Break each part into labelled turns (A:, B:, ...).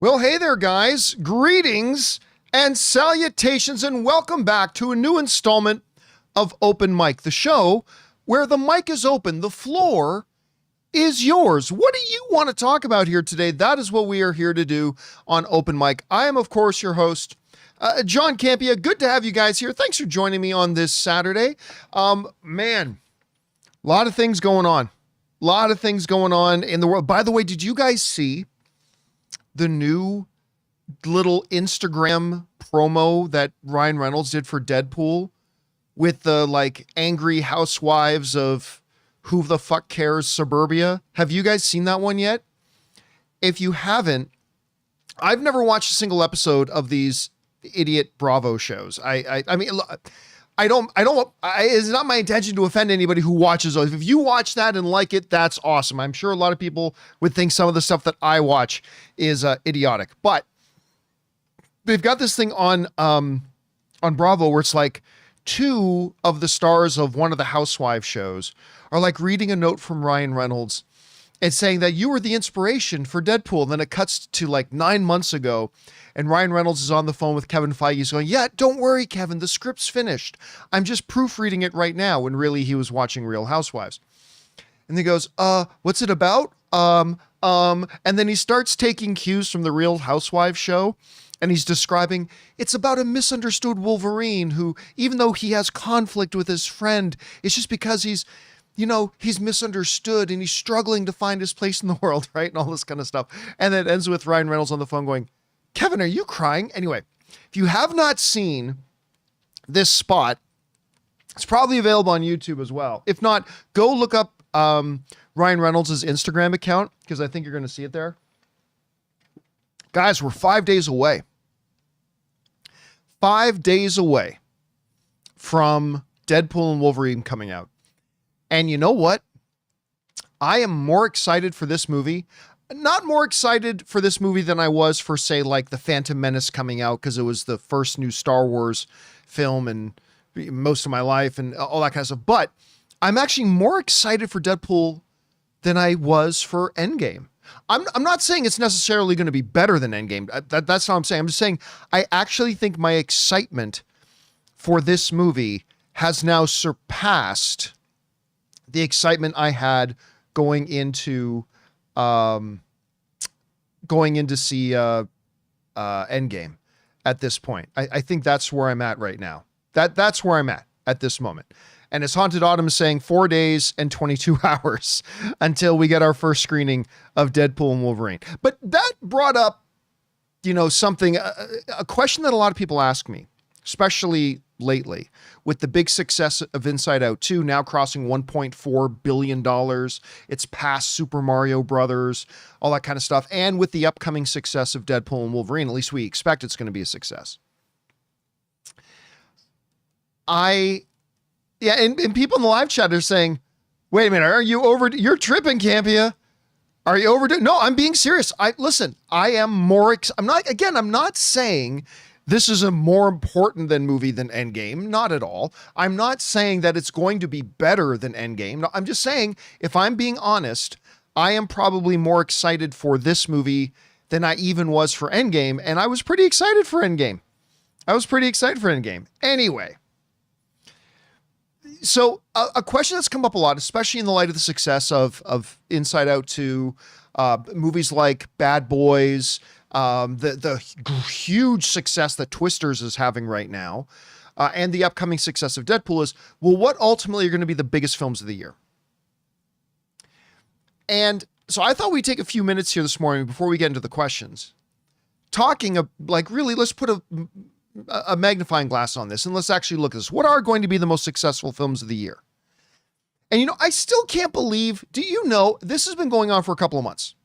A: Well, hey there, guys. Greetings and salutations, and welcome back to a new installment of Open Mic, the show where the mic is open, the floor is yours. What do you want to talk about here today? That is what we are here to do on Open Mic. I am, of course, your host, John Campea. Good to have you guys here. Thanks for joining me on this Saturday. Man, a lot of things going on. A lot of things going on in the world. By the way, did you guys see the new little Instagram promo that Ryan Reynolds did for Deadpool with the like angry housewives of Who the Fuck Cares Suburbia? Have you guys seen that one yet? If you haven't, I've never watched a single episode of these idiot Bravo shows. I mean, it's not my intention to offend anybody who watches those. If you watch that and like it, that's awesome. I'm sure a lot of people would think some of the stuff that I watch is idiotic, but they've got this thing on Bravo where it's like two of the stars of one of the housewife shows are like reading a note from Ryan Reynolds and saying that you were the inspiration for Deadpool. And then it cuts to like 9 months ago, and Ryan Reynolds is on the phone with Kevin Feige. He's going, "Yeah, don't worry, Kevin, the script's finished. I'm just proofreading it right now," when really he was watching Real Housewives. And he goes, what's it about? And then he starts taking cues from the Real Housewives show. And he's describing, it's about a misunderstood Wolverine who, even though he has conflict with his friend, it's just because he's misunderstood and he's struggling to find his place in the world, right? And all this kind of stuff. And then it ends with Ryan Reynolds on the phone going, "Kevin, are you crying?" Anyway, if you have not seen this spot, it's probably available on YouTube as well. If not, go look up Ryan Reynolds' Instagram account, because I think you're going to see it there. Guys, we're 5 days away. 5 days away from Deadpool and Wolverine coming out. And you know what? I am more excited for this movie. Not more excited for this movie than I was for, say, like The Phantom Menace coming out, because it was the first new Star Wars film in most of my life and all that kind of stuff. But I'm actually more excited for Deadpool than I was for Endgame. I'm not saying it's necessarily going to be better than Endgame. That's not what I'm saying. I'm just saying I actually think my excitement for this movie has now surpassed the excitement I had going in to see Endgame at this point. I think that's where I'm at right now. That's where I'm at this moment. And as Haunted Autumn is saying, 4 days and 22 hours until we get our first screening of Deadpool and Wolverine. But that brought up, something, a question that a lot of people ask me, especially lately, with the big success of Inside Out 2 now crossing $1.4 billion. It's past Super Mario Brothers, all that kind of stuff. And with the upcoming success of Deadpool and Wolverine, at least we expect it's going to be a success. And people in the live chat are saying, "Wait a minute, are you over? You're tripping, Campea. Are you overdoing?" No, I'm being serious. I am more, I'm not saying this is a more important movie than Endgame. Not at all. I'm not saying that it's going to be better than Endgame. No, I'm just saying, if I'm being honest, I am probably more excited for this movie than I even was for Endgame. And I was pretty excited for Endgame. Anyway. So a question that's come up a lot, especially in the light of the success of Inside Out 2, movies like Bad Boys, the huge success that Twisters is having right now, and the upcoming success of Deadpool is, well, what ultimately are going to be the biggest films of the year? And so I thought we'd take a few minutes here this morning before we get into the questions, let's put a magnifying glass on this and let's actually look at this. What are going to be the most successful films of the year? And I still can't believe, this has been going on for a couple of months.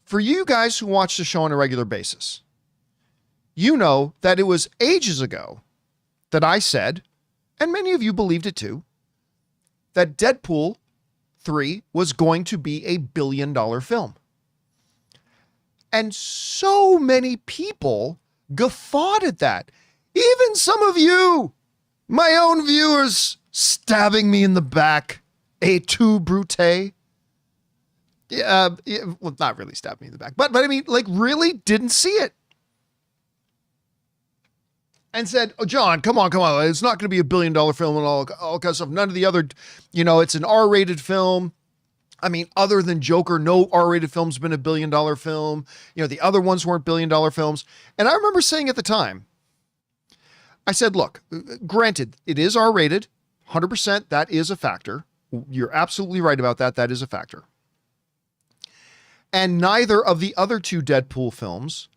A: For you guys who watch the show on a regular basis, you know that it was ages ago that I said, and many of you believed it too, that Deadpool 3 was going to be a $1 billion film. And so many people guffawed at that. Even some of you, my own viewers, stabbing me in the back, et tu, Brute. Well, not really stabbed me in the back, but I mean, like, really didn't see it. And said, "Oh, John, come on. It's not going to be $1 billion film and all kinds of stuff. None of the other, it's an R-rated film. I mean, other than Joker, no R-rated film's been $1 billion film. The other ones weren't $1 billion films." And I remember saying at the time, I said, look, granted, it is R-rated, 100%. That is a factor. You're absolutely right about that. That is a factor. And neither of the other two Deadpool films,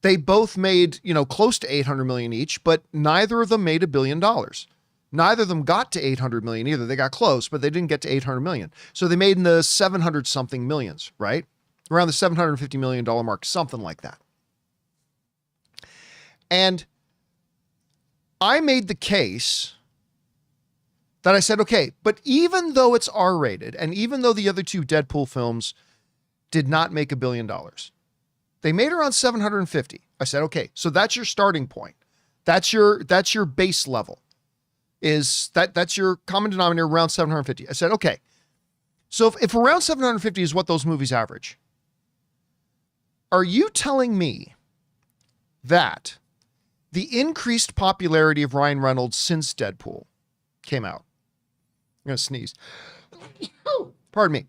A: they both made, close to 800 million each, but neither of them made $1 billion. Neither of them got to 800 million either. They got close, but they didn't get to 800 million. So they made in the 700 something millions, right? Around the $750 million mark, something like that. And I made the case that I said, okay, but even though it's R-rated, and even though the other two Deadpool films did not make $1 billion, they made around 750. I said, okay, so that's your starting point. That's your base level. That's your common denominator around 750. I said, okay, so if around 750 is what those movies average, are you telling me that the increased popularity of Ryan Reynolds since Deadpool came out, I'm going to sneeze, pardon me,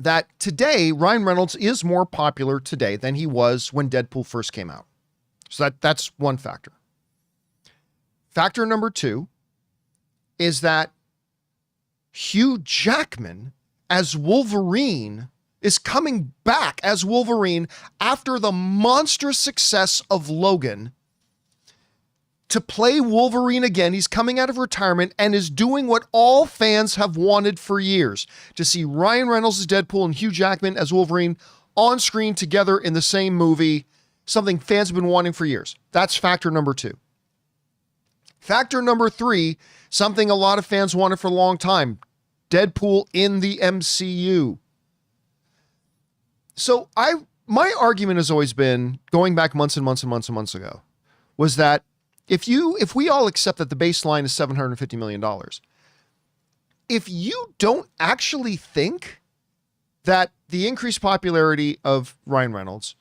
A: that today Ryan Reynolds is more popular today than he was when Deadpool first came out? So that's one factor. Factor number two is that Hugh Jackman as Wolverine is coming back as Wolverine after the monstrous success of Logan to play Wolverine again. He's coming out of retirement and is doing what all fans have wanted for years, to see Ryan Reynolds as Deadpool and Hugh Jackman as Wolverine on screen together in the same movie, something fans have been wanting for years. That's factor number two. Factor number three, something a lot of fans wanted for a long time, Deadpool in the MCU. So my argument has always been, going back months and months and months and months ago, was that if we all accept that the baseline is $750 million, if you don't actually think that the increased popularity of Ryan Reynolds,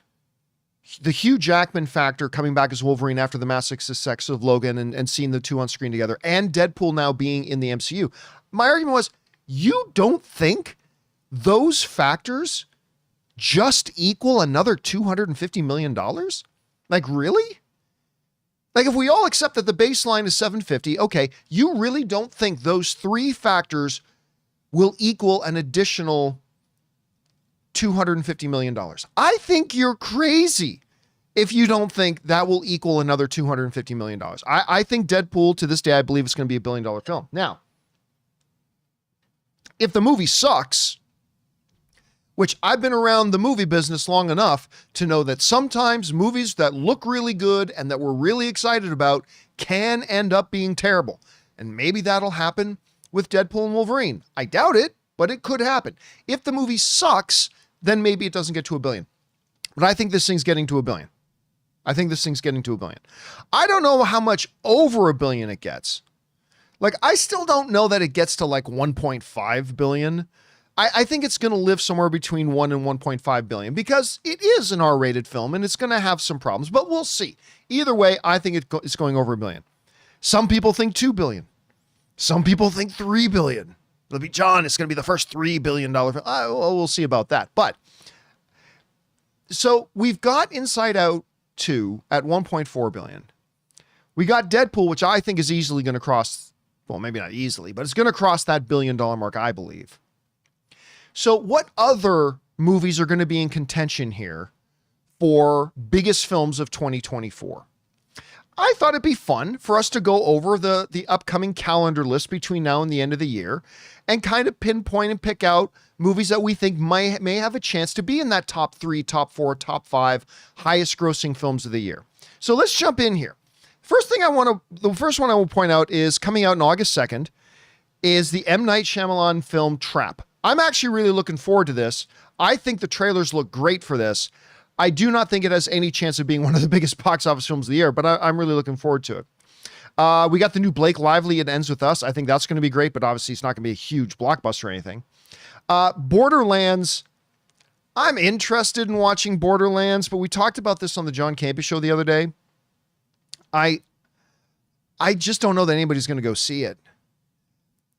A: the Hugh Jackman factor coming back as Wolverine after the massive success of Logan and seeing the two on screen together, and Deadpool now being in the MCU, my argument was, you don't think those factors just equal another $250 million? Like, really? Like, if we all accept that the baseline is 750, okay, you really don't think those three factors will equal an additional $250 million? I think you're crazy if you don't think that will equal another $250 million. I think Deadpool, to this day, I believe it's going to be $1 billion film. Now, if the movie sucks, which I've been around the movie business long enough to know that sometimes movies that look really good and that we're really excited about can end up being terrible. And maybe that'll happen with Deadpool and Wolverine. I doubt it, but it could happen. If the movie sucks, then maybe it doesn't get to $1 billion. But I think this thing's getting to $1 billion. I think this thing's getting to $1 billion. I don't know how much over $1 billion it gets. Like, I still don't know that it gets to like 1.5 billion. I think it's going to live somewhere between 1 and 1.5 billion because it is an R-rated film and it's going to have some problems, but we'll see. Either way, I think it's going over $1 billion. Some people think 2 billion. Some people think 3 billion. It'll be, John, it's going to be the first $3 billion film. We'll see about that. But so we've got Inside Out 2 at 1.4 billion. We got Deadpool, which I think is easily going to cross, well, maybe not easily, but it's going to cross that $1 billion mark, I believe. So what other movies are going to be in contention here for biggest films of 2024? I thought it'd be fun for us to go over the upcoming calendar list between now and the end of the year and kind of pinpoint and pick out movies that we think may have a chance to be in that top 3, top 4, top 5 highest grossing films of the year. So let's jump in here. The first one I will point out is coming out on August 2nd is the M. Night Shyamalan film Trap. I'm actually really looking forward to this. I think the trailers look great for this. I do not think it has any chance of being one of the biggest box office films of the year, but I'm really looking forward to it. We got the new Blake Lively, It Ends With Us. I think that's going to be great, but obviously it's not going to be a huge blockbuster or anything. Borderlands. I'm interested in watching Borderlands, but we talked about this on the John Campea Show the other day. I just don't know that anybody's going to go see it.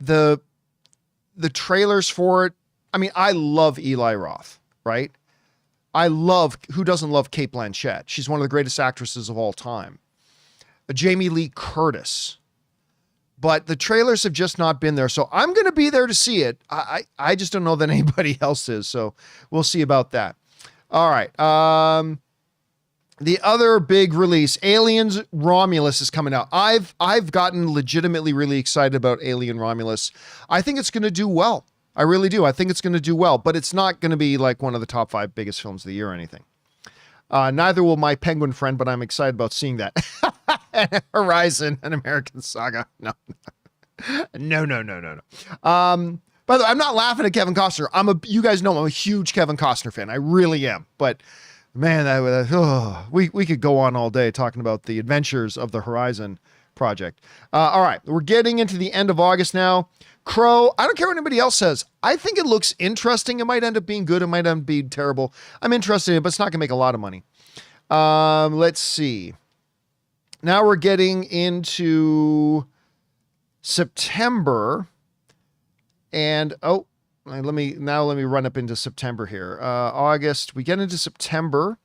A: The trailers for it. I mean, I love Eli Roth, right? Who doesn't love Cate Blanchett? She's one of the greatest actresses of all time. Jamie Lee Curtis. But the trailers have just not been there. So I'm going to be there to see it. I just don't know that anybody else is. So we'll see about that. All right. The other big release, Aliens Romulus, is coming out. I've gotten legitimately really excited about Alien Romulus. I think it's going to do well. I really do. I think it's going to do well, but it's not going to be like one of the top 5 biggest films of the year or anything. Neither will My Penguin Friend, but I'm excited about seeing that. Horizon, An American Saga. No. No. By the way, I'm not laughing at Kevin Costner. You guys know I'm a huge Kevin Costner fan. I really am. But man, we could go on all day talking about the adventures of the Horizon project. All right, we're getting into the end of August now. Crow, I don't care what anybody else says. I think it looks interesting. It might end up being good. It might end up being terrible. I'm interested in it, but it's not going to make a lot of money. Let's see. Now we're getting into September. And, let me run up into September here. August, we get into September.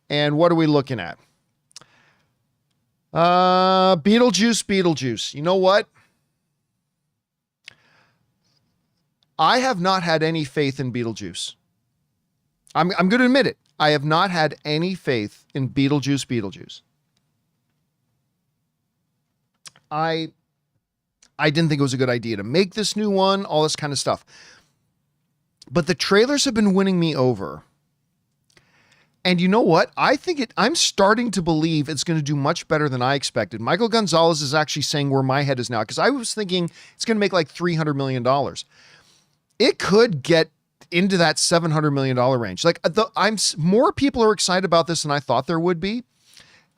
A: And what are we looking at? Beetlejuice. You know what? I have not had any faith in Beetlejuice. I'm going to admit it. I have not had any faith in Beetlejuice. I didn't think it was a good idea to make this new one, all this kind of stuff. But the trailers have been winning me over. And you know what? I'm starting to believe it's going to do much better than I expected. Michael Gonzalez is actually saying where my head is now, because I was thinking it's going to make like $300 million. It could get into that $700 million range. Like more people are excited about this than I thought there would be.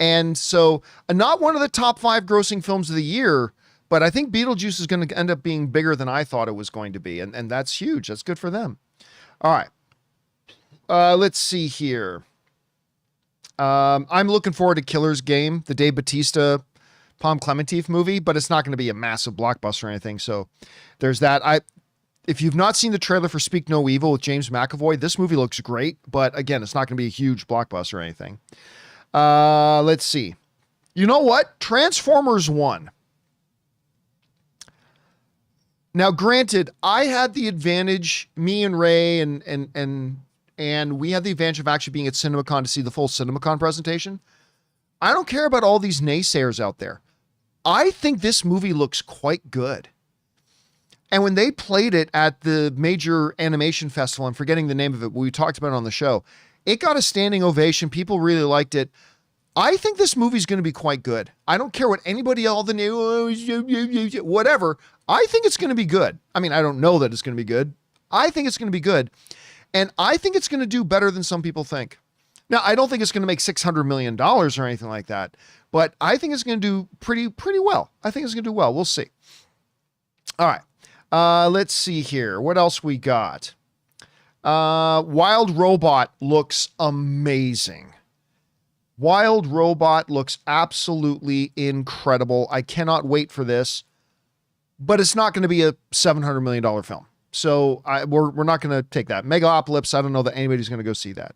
A: And so not one of the top 5 grossing films of the year, but I think Beetlejuice is going to end up being bigger than I thought it was going to be. And that's huge. That's good for them. All right. Let's see here. I'm looking forward to Killer's Game, the Dave Bautista, Palm Clementif movie, but it's not going to be a massive blockbuster or anything. So there's that. If you've not seen the trailer for Speak No Evil with James McAvoy, this movie looks great, but again, it's not going to be a huge blockbuster or anything. Let's see. You know what? Transformers 1. Now, granted, I had the advantage, me and Ray and we had the advantage of actually being at CinemaCon to see the full CinemaCon presentation. I don't care about all these naysayers out there. I think this movie looks quite good. And when they played it at the major animation festival, I'm forgetting the name of it, but we talked about it on the show, it got a standing ovation. People really liked it. I think this movie's going to be quite good. I don't care what anybody, all the new, whatever. I think it's going to be good. I mean, I don't know that it's going to be good. I think it's going to be good. And I think it's going to do better than some people think. Now, I don't think it's going to make $600 million or anything like that, but I think it's going to do pretty well. I think it's going to do well. We'll see. All right. Let's see here. What else we got? Wild Robot looks amazing. Wild Robot looks absolutely incredible. I cannot wait for this, but it's not going to be a $700 million film. So we're not going to take that. Megalopolis, I don't know that anybody's going to go see that.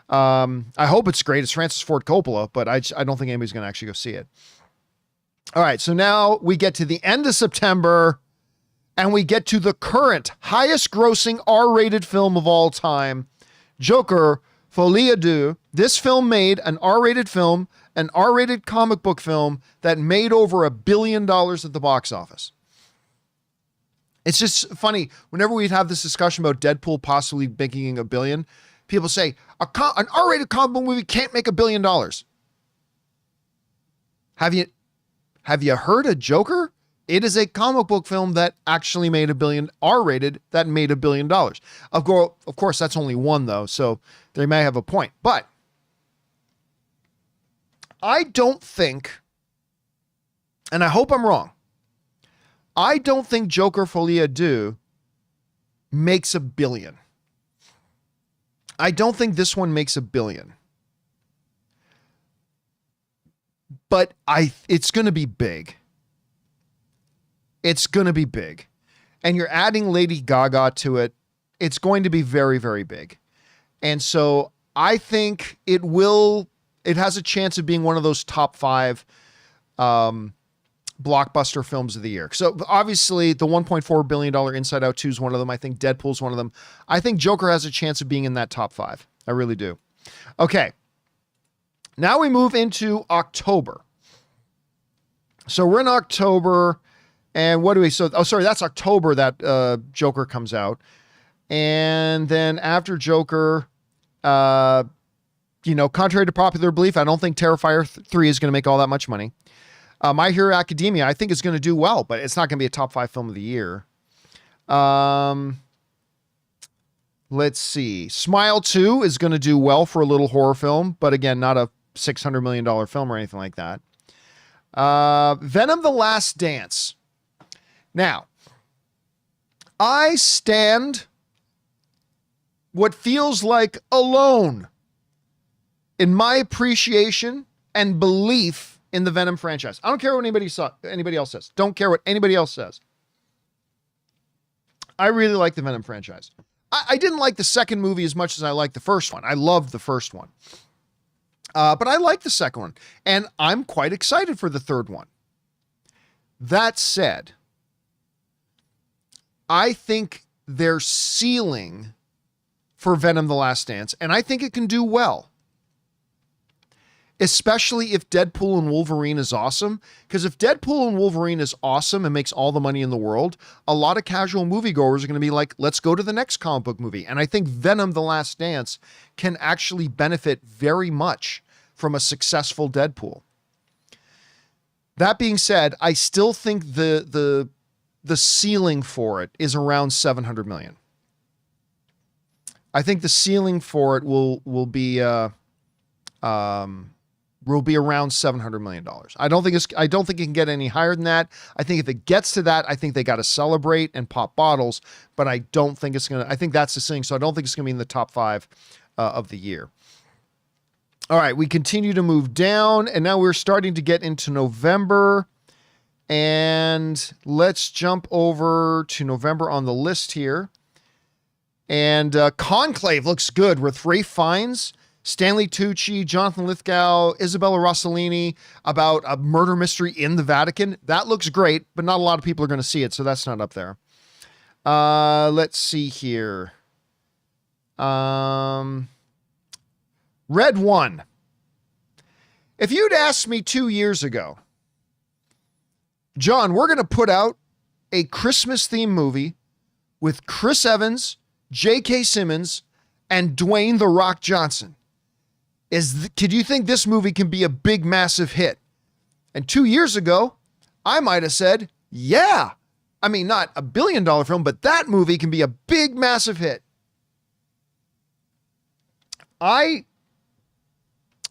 A: I hope it's great. It's Francis Ford Coppola, but I don't think anybody's going to actually go see it. All right. So now we get to the end of September and we get to the current highest grossing R-rated film of all time, Joker, Folie à Deux. This film made an R-rated film, an R-rated comic book film that made over $1 billion at the box office. It's just funny. Whenever we have this discussion about Deadpool possibly making $1 billion, people say an R-rated comic book movie can't make $1 billion. Have you heard of Joker? It is a comic book film that actually made $1 billion, R-rated, that made $1 billion. Of course, that's only one though, so they may have a point. But I don't think, and I hope I'm wrong, I don't think Joker Folie à Deux makes $1 billion. I don't think this one makes $1 billion. But it's going to be big. It's going to be big. And you're adding Lady Gaga to it. It's going to be very, very big. And so I think it has a chance of being one of those top 5 blockbuster films of the year. So obviously the $1.4 billion Inside Out 2 is one of them. I think Deadpool's one of them. I think Joker has a chance of being in that top 5. I really do. Okay. Now we move into October. So we're in October, and what do we, that's October that Joker comes out. And then after Joker, contrary to popular belief, I don't think Terrifier 3 is going to make all that much money. My Hero Academia, I think is going to do well, but it's not going to be a top 5 film of the year. Let's see. Smile 2 is going to do well for a little horror film, but again, not a $600 million film or anything like that. Venom: The Last Dance. Now, I stand what feels like alone in my appreciation and belief in the Venom franchise. I don't care what anybody else says. Don't care what anybody else says. I really like the Venom franchise. I didn't like the second movie as much as I liked the first one. I loved the first one. But I like the second one. And I'm quite excited for the third one. That said, I think their ceiling for Venom: The Last Dance, and I think it can do well. Especially if Deadpool and Wolverine is awesome. Because if Deadpool and Wolverine is awesome and makes all the money in the world, a lot of casual moviegoers are going to be like, let's go to the next comic book movie. And I think Venom: The Last Dance can actually benefit very much from a successful Deadpool. That being said, I still think the ceiling for it is around $700 million. I think the ceiling for it will be around $700 million. I don't think it can get any higher than that. I think if it gets to that, I think they got to celebrate and pop bottles, but I don't think it's going to, I think that's the ceiling. So I don't think it's going to be in the top 5 of the year. All right. We continue to move down, and now we're starting to get into November, and let's jump over to November on the list here. And Conclave looks good with Ralph Fiennes, Stanley Tucci, Jonathan Lithgow, Isabella Rossellini, about a murder mystery in the Vatican. That looks great, but not a lot of people are going to see it, so that's not up there. Let's see here. Red One. If you'd asked me 2 years ago, John, we're going to put out a Christmas-themed movie with Chris Evans, J.K. Simmons, and Dwayne "The Rock" Johnson. Could you think this movie can be a big, massive hit? And 2 years ago, I might have said, yeah. I mean, not $1 billion film, but that movie can be a big, massive hit.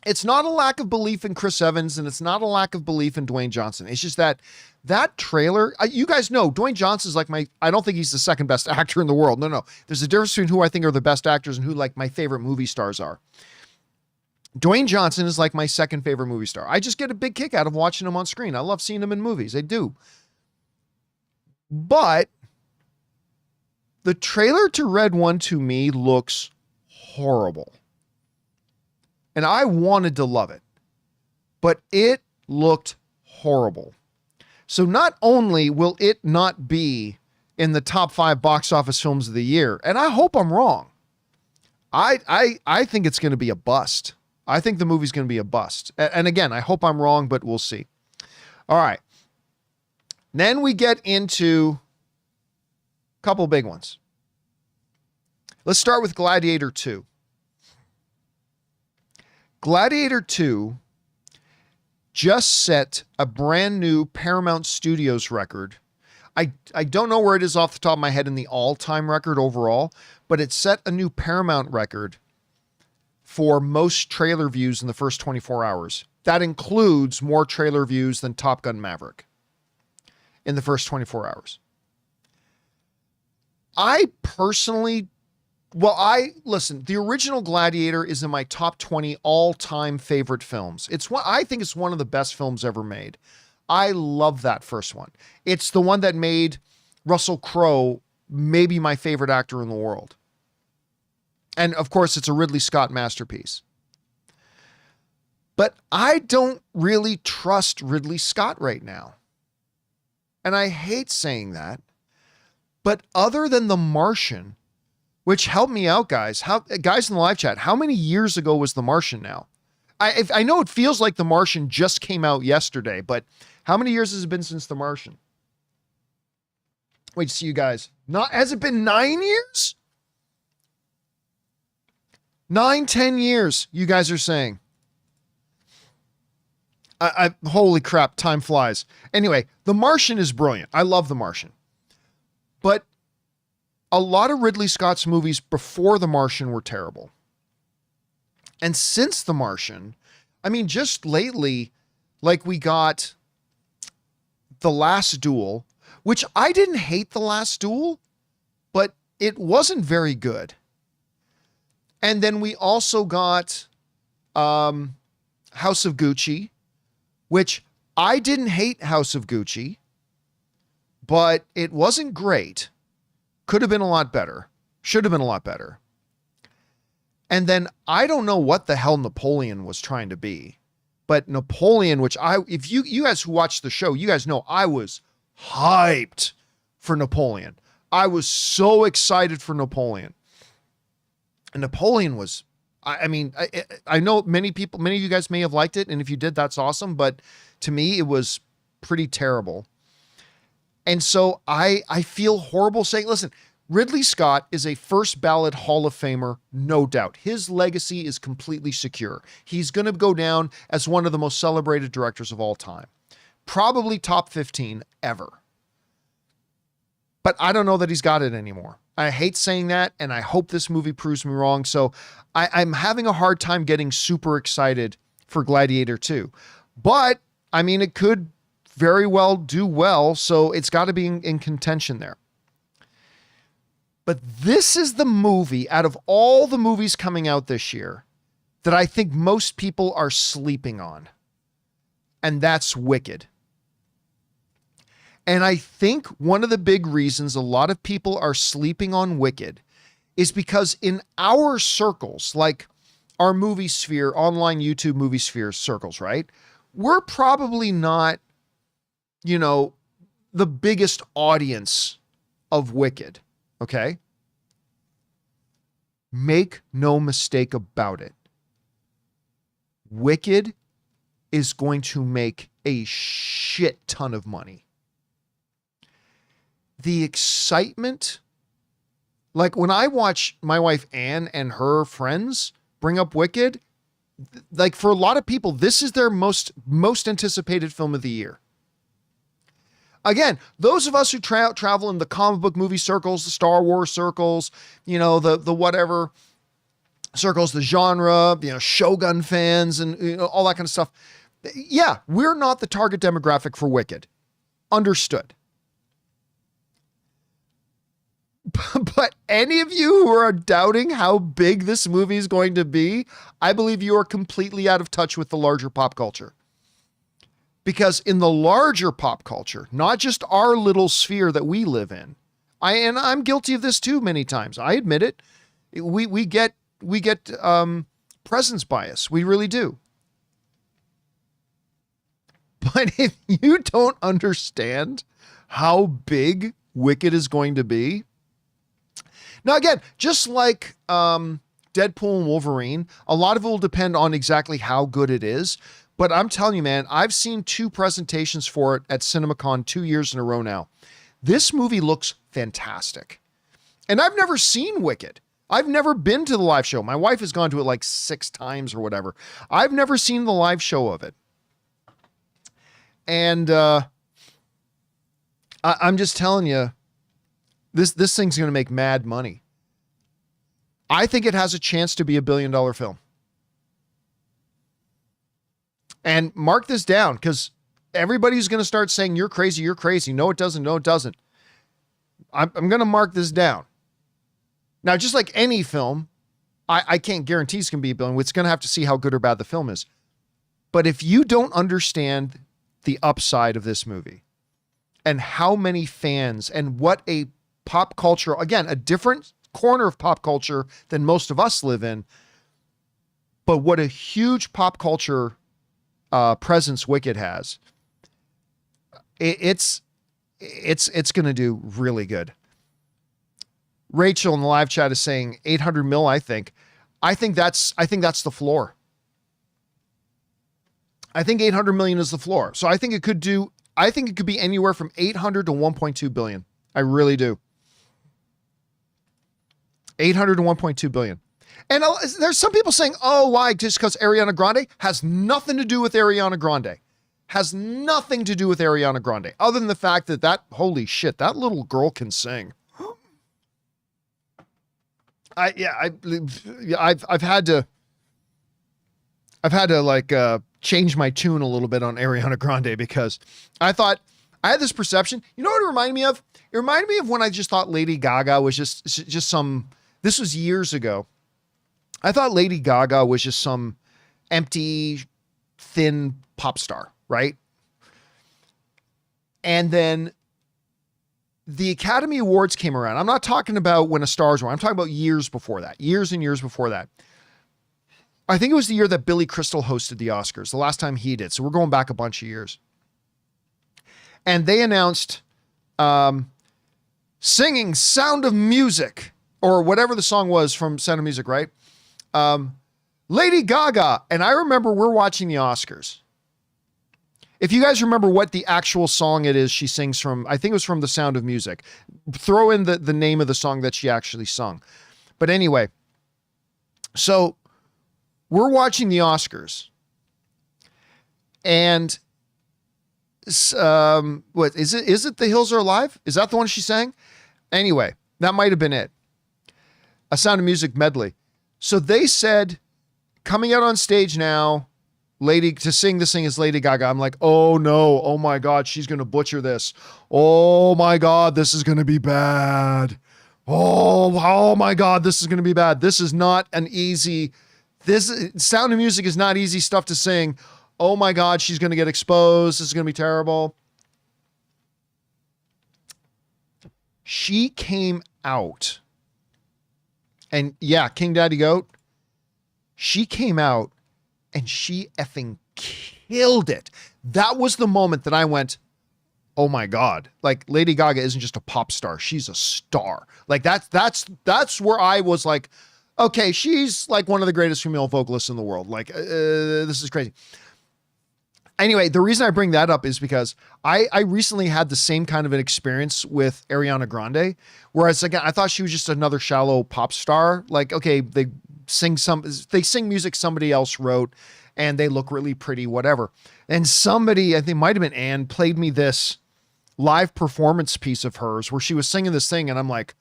A: It's not a lack of belief in Chris Evans, and it's not a lack of belief in Dwayne Johnson. It's just that trailer, you guys know, Dwayne Johnson's like I don't think he's the second best actor in the world. No. There's a difference between who I think are the best actors and who like my favorite movie stars are. Dwayne Johnson is like my second favorite movie star. I just get a big kick out of watching him on screen. I love seeing him in movies. I do. But the trailer to Red One to me looks horrible. And I wanted to love it, but it looked horrible. So not only will it not be in the top 5 box office films of the year, and I hope I'm wrong. I think it's going to be a bust. I think the movie's going to be a bust. And again, I hope I'm wrong, but we'll see. All right. Then we get into a couple big ones. Let's start with Gladiator 2. Gladiator 2 just set a brand new Paramount Studios record. I don't know where it is off the top of my head in the all-time record overall, but it set a new Paramount record for most trailer views in the first 24 hours. That includes more trailer views than Top Gun Maverick in the first 24 hours. I personally, listen, the original Gladiator is in my top 20 all-time favorite films. I think it's one of the best films ever made. I love that first one. It's the one that made Russell Crowe maybe my favorite actor in the world. And of course, it's a Ridley Scott masterpiece. But I don't really trust Ridley Scott right now. And I hate saying that. But other than The Martian, which help me out, guys. Guys in the live chat, how many years ago was The Martian now? I know it feels like The Martian just came out yesterday, but how many years has it been since The Martian? Wait to see you guys. Has it been 9 years? 9, 10 years, you guys are saying. Holy crap, time flies. Anyway, The Martian is brilliant. I love The Martian. But a lot of Ridley Scott's movies before The Martian were terrible. And since The Martian, I mean, just lately, like we got The Last Duel, which I didn't hate The Last Duel, but it wasn't very good. And then we also got House of Gucci, which I didn't hate House of Gucci, but it wasn't great. Could have been a lot better. Should have been a lot better. And then I don't know what the hell Napoleon was trying to be, but Napoleon, which if you guys who watched the show, you guys know I was hyped for Napoleon. I was so excited for Napoleon. And Napoleon was, I mean, I know many of you guys may have liked it. And if you did, that's awesome. But to me, it was pretty terrible. And so I feel horrible saying, listen, Ridley Scott is a first ballot Hall of Famer, no doubt. His legacy is completely secure. He's going to go down as one of the most celebrated directors of all time. Probably top 15 ever. But I don't know that he's got it anymore. I hate saying that, and I hope this movie proves me wrong. So I'm having a hard time getting super excited for Gladiator 2. But, I mean, it could very well do well, so it's got to be in contention there. But this is the movie, out of all the movies coming out this year, that I think most people are sleeping on. And that's Wicked. And I think one of the big reasons a lot of people are sleeping on Wicked is because in our circles, like our movie sphere, online YouTube movie sphere circles, right? We're probably not, the biggest audience of Wicked. Okay? Make no mistake about it. Wicked is going to make a shit ton of money. The excitement, like when I watch my wife Anne and her friends bring up Wicked, like for a lot of people, this is their most anticipated film of the year. Again, those of us who travel in the comic book movie circles, the Star Wars circles, the whatever circles, the genre, Shogun fans and all that kind of stuff. Yeah, we're not the target demographic for Wicked. Understood. But any of you who are doubting how big this movie is going to be, I believe you are completely out of touch with the larger pop culture. Because in the larger pop culture, not just our little sphere that we live in, I'm guilty of this too many times. I admit it. We get presence bias. We really do. But if you don't understand how big Wicked is going to be, now again, just like Deadpool and Wolverine, a lot of it will depend on exactly how good it is. But I'm telling you, man, I've seen 2 presentations for it at CinemaCon 2 years in a row now. This movie looks fantastic. And I've never seen Wicked. I've never been to the live show. My wife has gone to it like 6 times or whatever. I've never seen the live show of it. And I'm just telling you, this thing's going to make mad money. I think it has a chance to be a $1 billion film. And mark this down, because everybody's going to start saying, you're crazy, you're crazy. No, it doesn't. No, it doesn't. I'm going to mark this down. Now, just like any film, I can't guarantee it's going to be $1 billion. It's going to have to see how good or bad the film is. But if you don't understand the upside of this movie and how many fans and what a pop culture, again, a different corner of pop culture than most of us live in, but what a huge pop culture presence Wicked has, it's going to do really good. Rachel in the live chat is saying 800 mil. I think that's the floor. I think 800 million is the floor. So I think it could be anywhere from 800 to 1.2 billion. I really do. 800 to 1.2 billion. And there's some people saying, oh, why? Just because Ariana Grande? Has nothing to do with Ariana Grande. Has nothing to do with Ariana Grande. Other than the fact that holy shit, that little girl can sing. I've had to like change my tune a little bit on Ariana Grande because I thought I had this perception. You know what it reminded me of? It reminded me of when I just thought Lady Gaga was just some. This was years ago. I thought Lady Gaga was just some empty, thin pop star, right? And then the Academy Awards came around. I'm not talking about when A Star Is Born. I'm talking about years before that. Years and years before that. I think it was the year that Billy Crystal hosted the Oscars, the last time he did. So we're going back a bunch of years. And they announced singing Sound of Music, or whatever the song was from Sound of Music, right? Lady Gaga. And I remember we're watching the Oscars. If you guys remember what the actual song it is she sings from, I think it was from The Sound of Music. Throw in the name of the song that she actually sung. But anyway, so we're watching the Oscars. And what is it? Is it The Hills Are Alive? Is that the one she sang? Anyway, that might have been it. A Sound of Music medley. So they said, coming out on stage now, to sing this thing is Lady Gaga. I'm like, oh no, oh my God, she's going to butcher this. Oh my God, this is going to be bad. Oh my God, this is going to be bad. This is not Sound of Music is not easy stuff to sing. Oh my God, she's going to get exposed. This is going to be terrible. She came out. And yeah, King Daddy Goat. She came out and she effing killed it. That was the moment that I went, oh my God. Like Lady Gaga isn't just a pop star. She's a star. Like that's where I was like, okay, she's like one of the greatest female vocalists in the world. Like, this is crazy. Anyway, the reason I bring that up is because I recently had the same kind of an experience with Ariana Grande, whereas again, I thought she was just another shallow pop star. Like, okay, they sing music somebody else wrote and they look really pretty, whatever. And somebody, I think might have been Anne, played me this live performance piece of hers where she was singing this thing. And I'm like,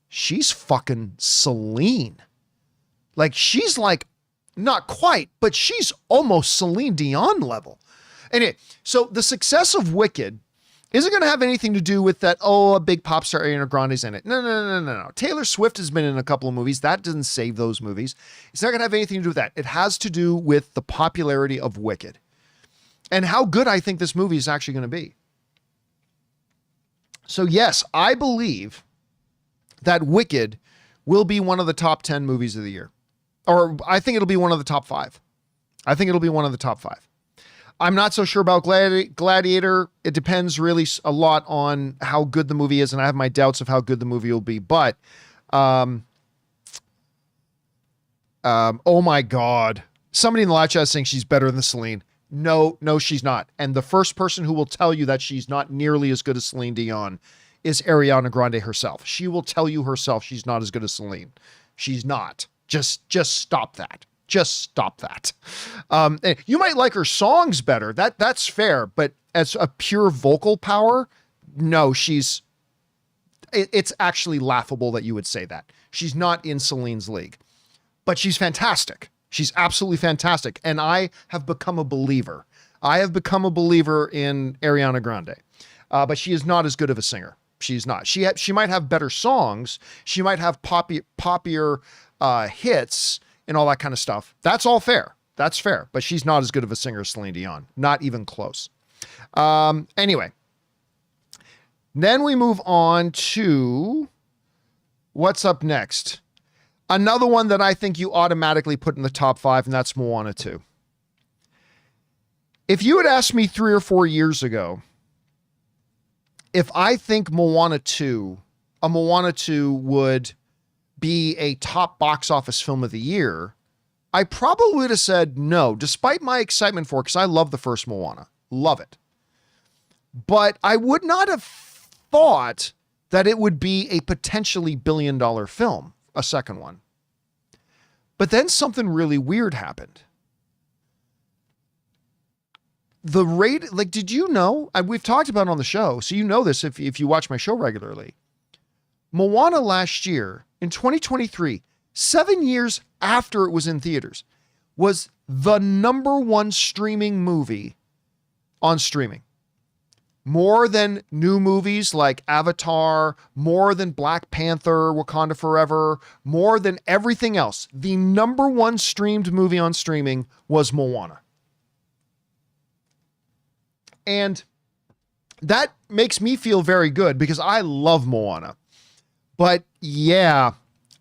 A: she's fucking Celine. Like she's like, not quite, but she's almost Celine Dion level. Anyway, so the success of Wicked isn't going to have anything to do with that, oh, a big pop star Ariana Grande's in it. No. Taylor Swift has been in a couple of movies. That doesn't save those movies. It's not going to have anything to do with that. It has to do with the popularity of Wicked and how good I think this movie is actually going to be. So yes, I believe that Wicked will be one of the top 10 movies of the year. Or I think it'll be one of the top 5. I think it'll be one of the top 5. I'm not so sure about Gladiator. It depends really a lot on how good the movie is, and I have my doubts of how good the movie will be. But, oh my God. Somebody in the live chat is saying she's better than Celine. No, she's not. And the first person who will tell you that she's not nearly as good as Celine Dion is Ariana Grande herself. She will tell you herself she's not as good as Celine. She's not. Just stop that. Just stop that. You might like her songs better. That's fair. But as a pure vocal power, no, it's actually laughable that you would say that. She's not in Celine's league, but she's fantastic. She's absolutely fantastic. And I have become a believer. I have become a believer in Ariana Grande, but she is not as good of a singer. She's not. She might have better songs. She might have poppier hits and all that kind of stuff. That's all fair. That's fair. But she's not as good of a singer as Celine Dion. Not even close. Anyway. Then we move on to what's up next. Another one that I think you automatically put in the top 5, and that's Moana 2. If you had asked me 3 or 4 years ago, if I think Moana 2 would be a top box office film of the year, I probably would have said no, despite my excitement for it, because I love the first Moana. Love it. But I would not have thought that it would be a potentially billion-dollar film, a second one. But then something really weird happened. The rate, like, did you know, and we've talked about it on the show, so you know this if you watch my show regularly. Moana last year, in 2023, 7 years after it was in theaters, was the #1 streaming movie on streaming. More than new movies like Avatar, more than Black Panther, Wakanda Forever, more than everything else. The #1 streamed movie on streaming was Moana. And that makes me feel very good because I love Moana. But yeah,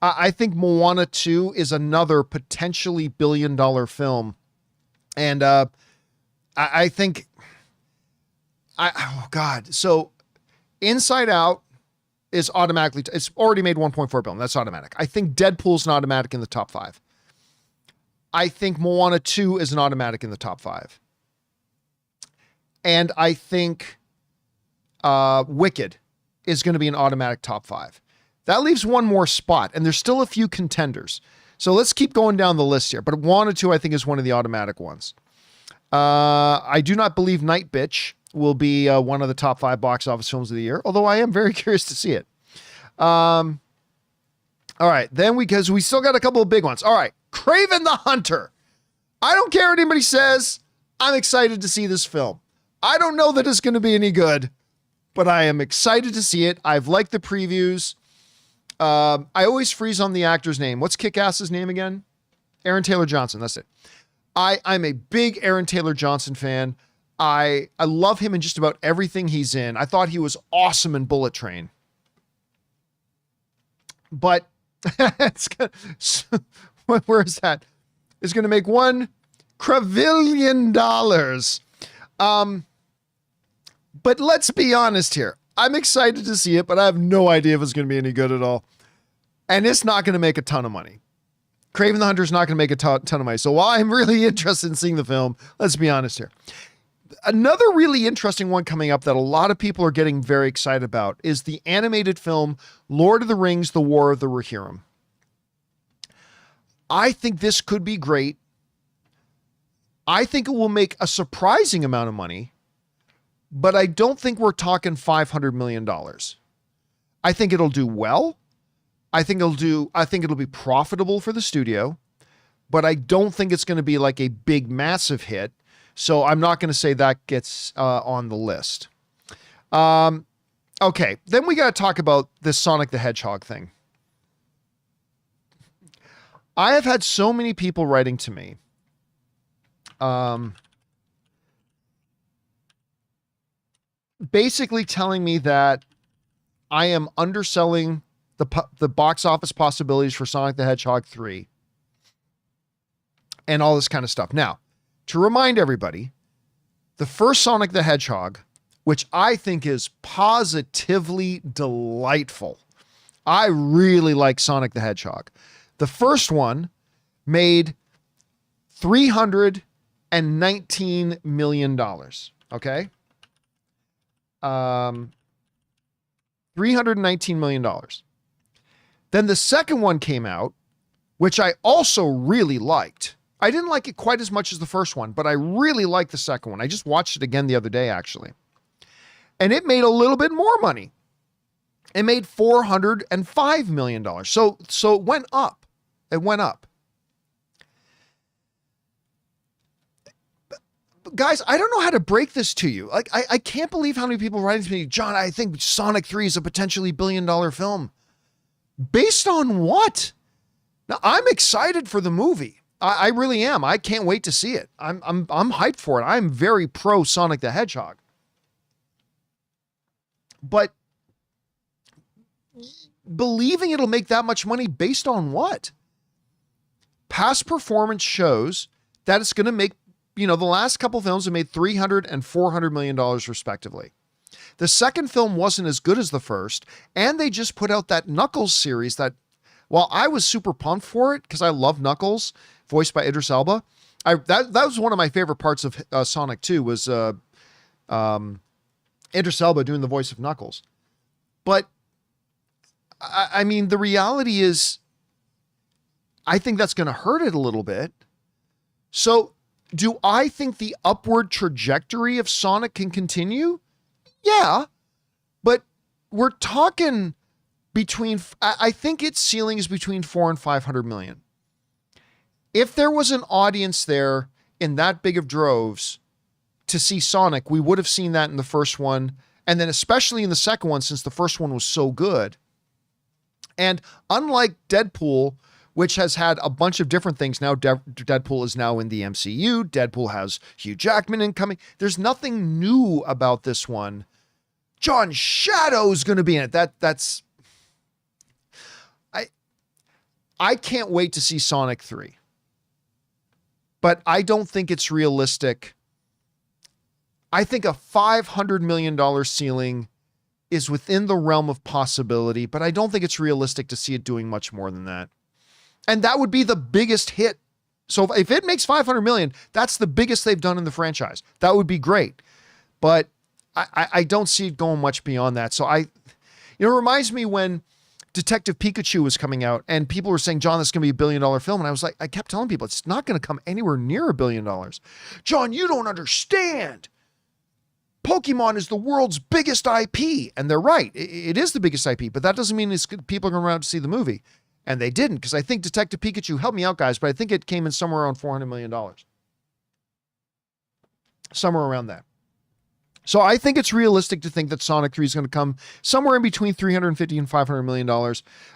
A: I think Moana 2 is another potentially billion-dollar film. And I think... oh God. So Inside Out is automatically, it's already made 1.4 billion. That's automatic. I think Deadpool's an automatic in the top 5. I think Moana 2 is an automatic in the top 5. And I think Wicked is going to be an automatic top 5. That leaves one more spot, and there's still a few contenders. So let's keep going down the list here. But Moana 2, I think, is one of the automatic ones. I do not believe Night Bitch will be one of the top 5 box office films of the year, although I am very curious to see it. All right, then because we still got a couple of big ones. All right, Kraven the Hunter. I don't care what anybody says. I'm excited to see this film. I don't know that it's going to be any good, but I am excited to see it. I've liked the previews. I always freeze on the actor's name. What's Kick-Ass's name again? Aaron Taylor Johnson. That's it. I'm a big Aaron Taylor Johnson fan. I love him in just about everything he's in. I thought he was awesome in Bullet Train. But it's gonna, where is that? It's going to make $1 quadrillion. But let's be honest here. I'm excited to see it, but I have no idea if it's going to be any good at all. And it's not going to make a ton of money. Kraven the Hunter is not going to make a ton of money. So while I'm really interested in seeing the film, let's be honest here. Another really interesting one coming up that a lot of people are getting very excited about is the animated film Lord of the Rings, The War of the Rohirrim. I think this could be great. I think it will make a surprising amount of money, but I don't think we're talking $500 million. I think it'll do well. I think it'll be profitable for the studio, but I don't think it's going to be like a big, massive hit. So I'm not going to say that gets on the list. Okay, then we got to talk about this Sonic the Hedgehog thing. I have had so many people writing to me. Basically telling me that I am underselling the box office possibilities for Sonic the Hedgehog 3 and all this kind of stuff. Now, to remind everybody, the first Sonic the Hedgehog, which I think is positively delightful. I really like Sonic the Hedgehog. The first one made $319 million. Okay. $319 million. Then the second one came out, which I also really liked. I didn't like it quite as much as the first one, but I really liked the second one. I just watched it again the other day, actually. And it made a little bit more money. It made $405 million. So it went up. It went up. guys, I don't know how to break this to you. Like, I can't believe how many people writing to me, John, I think Sonic 3 is a potentially billion-dollar film. Based on what? Now, I'm excited for the movie. I really am. I can't wait to see it. I'm hyped for it. I'm very pro Sonic the Hedgehog. But believing it'll make that much money based on what? Past performance shows that it's going to make, the last couple films have made $300 and $400 million respectively. The second film wasn't as good as the first, and they just put out that Knuckles series that, while I was super pumped for it because I love Knuckles, voiced by Idris Elba, that was one of my favorite parts of Sonic 2 was Idris Elba doing the voice of Knuckles. But I mean, the reality is, I think that's going to hurt it a little bit. So do I think the upward trajectory of Sonic can continue? Yeah, but we're talking I think its ceiling is between 400 and 500 million. If there was an audience there in that big of droves to see Sonic, we would have seen that in the first one. And then especially in the second one, since the first one was so good. And unlike Deadpool, which has had a bunch of different things. Now Deadpool is now in the MCU. Deadpool has Hugh Jackman incoming. There's nothing new about this one. John Shadow's going to be in it. That's I can't wait to see Sonic 3. But I don't think it's realistic. I think a $500 million ceiling is within the realm of possibility, but I don't think it's realistic to see it doing much more than that. And that would be the biggest hit. So if it makes 500 million, that's the biggest they've done in the franchise. That would be great. But I don't see it going much beyond that. So it reminds me when Detective Pikachu was coming out and people were saying, John, this is going to be $1 billion film. And I was like, I kept telling people, it's not going to come anywhere near $1 billion. John, you don't understand. Pokemon is the world's biggest IP. And they're right. It is the biggest IP, but that doesn't mean people are going around to see the movie. And they didn't, because I think Detective Pikachu, help me out, guys, but I think it came in somewhere around $400 million. Somewhere around that. So I think it's realistic to think that Sonic 3 is going to come somewhere in between $350 and $500 million.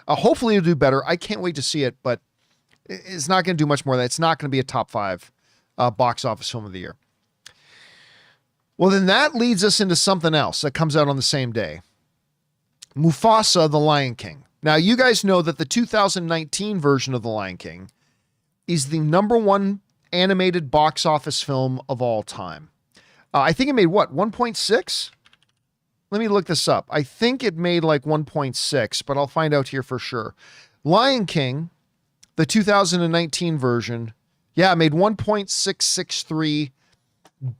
A: Hopefully it'll do better. I can't wait to see it, but it's not going to do much more than that. It's not going to be a top 5 box office film of the year. Well, then that leads us into something else that comes out on the same day. Mufasa, the Lion King. Now, you guys know that the 2019 version of The Lion King is the #1 animated box office film of all time. I think it made what, 1.6? Let me look this up. I think it made like 1.6, but I'll find out here for sure. Lion King, the 2019 version, it made $1.663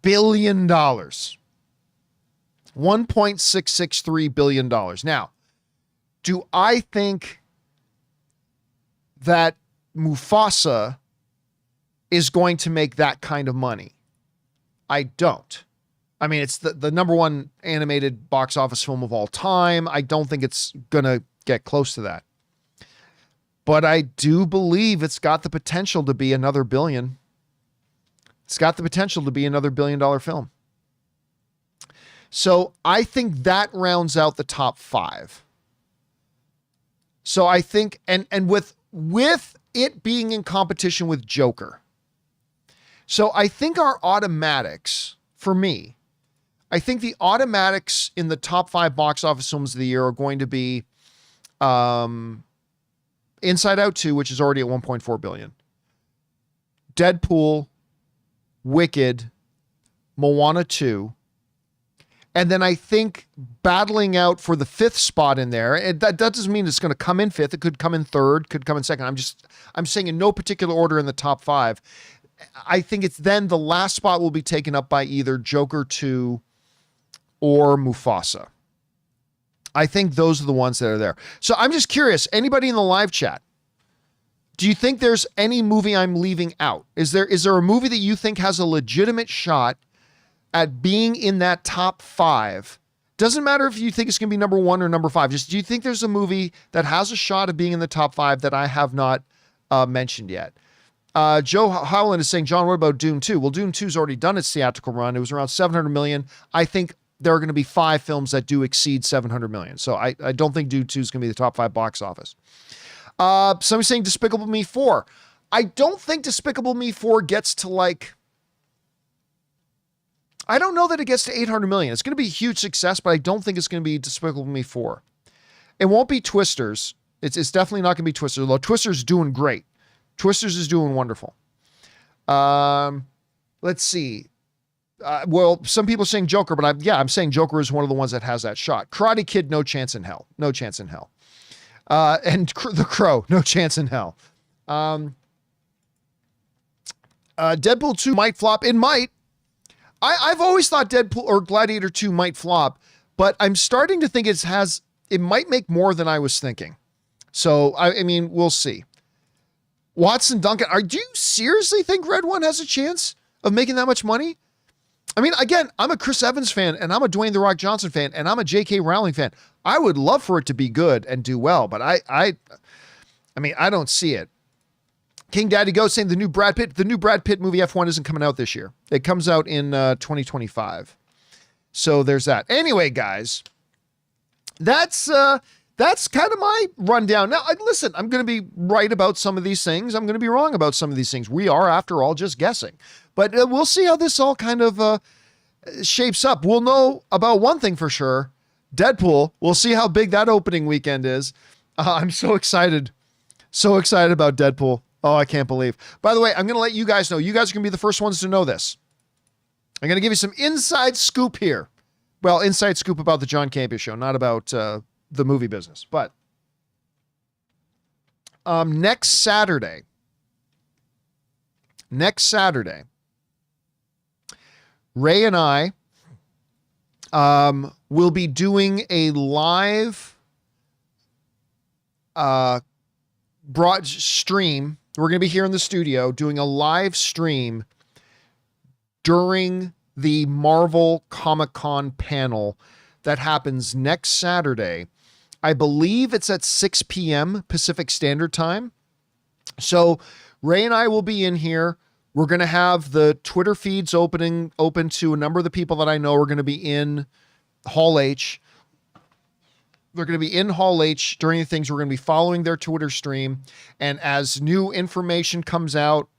A: billion. $1.663 billion. Now, do I think that Mufasa is going to make that kind of money? I don't. I mean, it's the #1 animated box office film of all time. I don't think it's going to get close to that. But I do believe it's got the potential to be another billion. It's got the potential to be another $1 billion film. So I think that rounds out the top 5. So I think, and with it being in competition with Joker. So I think our automatics, for me, I think the automatics in the top 5 box office films of the year are going to be Inside Out 2, which is already at 1.4 billion. Deadpool, Wicked, Moana 2. And then I think battling out for the 5th spot in there, that doesn't mean it's going to come in 5th. It could come in 3rd, could come in 2nd. I'm saying in no particular order in the top 5. I think it's then the last spot will be taken up by either Joker 2 or Mufasa. I think those are the ones that are there. So I'm just curious, anybody in the live chat, do you think there's any movie I'm leaving out? Is there a movie that you think has a legitimate shot at being in that top 5? Doesn't matter if you think it's going to be #1 or #5. Just, do you think there's a movie that has a shot of being in the top 5 that I have not mentioned yet? Joe Howland is saying, John, what about Dune 2? Well, Dune 2's already done its theatrical run. It was around 700 million. I think there are going to be 5 films that do exceed 700 million. So I don't think Dune 2 is going to be the top 5 box office. Somebody's saying Despicable Me 4. I don't think Despicable Me 4 gets to like, I don't know that it gets to 800 million. It's going to be a huge success, but I don't think it's going to be Despicable Me 4. It won't be Twisters. It's definitely not going to be Twisters, although Twisters doing great. Twisters is doing wonderful. Let's see. Well, some people are saying Joker, but I'm saying Joker is one of the ones that has that shot. Karate Kid, no chance in hell. No chance in hell. And The Crow, no chance in hell. Deadpool 2 might flop. It might. I've always thought Deadpool or Gladiator 2 might flop, but I'm starting to think it might make more than I was thinking. So, I mean, we'll see. Watson Duncan, do you seriously think Red One has a chance of making that much money? I mean, again, I'm a Chris Evans fan, and I'm a Dwayne The Rock Johnson fan, and I'm a J.K. Rowling fan. I would love for it to be good and do well, but I mean, I don't see it. King Daddy Goes saying the new Brad Pitt movie F1 isn't coming out this year. It comes out in 2025. So there's that. Anyway, guys, that's kind of my rundown. Now, listen, I'm going to be right about some of these things. I'm going to be wrong about some of these things. We are, after all, just guessing. But we'll see how this all kind of shapes up. We'll know about one thing for sure. Deadpool. We'll see how big that opening weekend is. I'm so excited. So excited about Deadpool. Oh, I can't believe. By the way, I'm going to let you guys know. You guys are going to be the first ones to know this. I'm going to give you some inside scoop here. Well, inside scoop about the John Campea Show, not about the movie business. But next Saturday, Ray and I will be doing a live broad stream. We're going to be here in the studio doing a live stream during the Marvel Comic-Con panel that happens next Saturday. I believe it's at 6 p.m. Pacific Standard Time. So Ray and I will be in here. We're going to have the Twitter feeds open to a number of the people that I know are going to be in Hall H. They're going to be in Hall H during the things. We're going to be following their Twitter stream. And as new information comes out,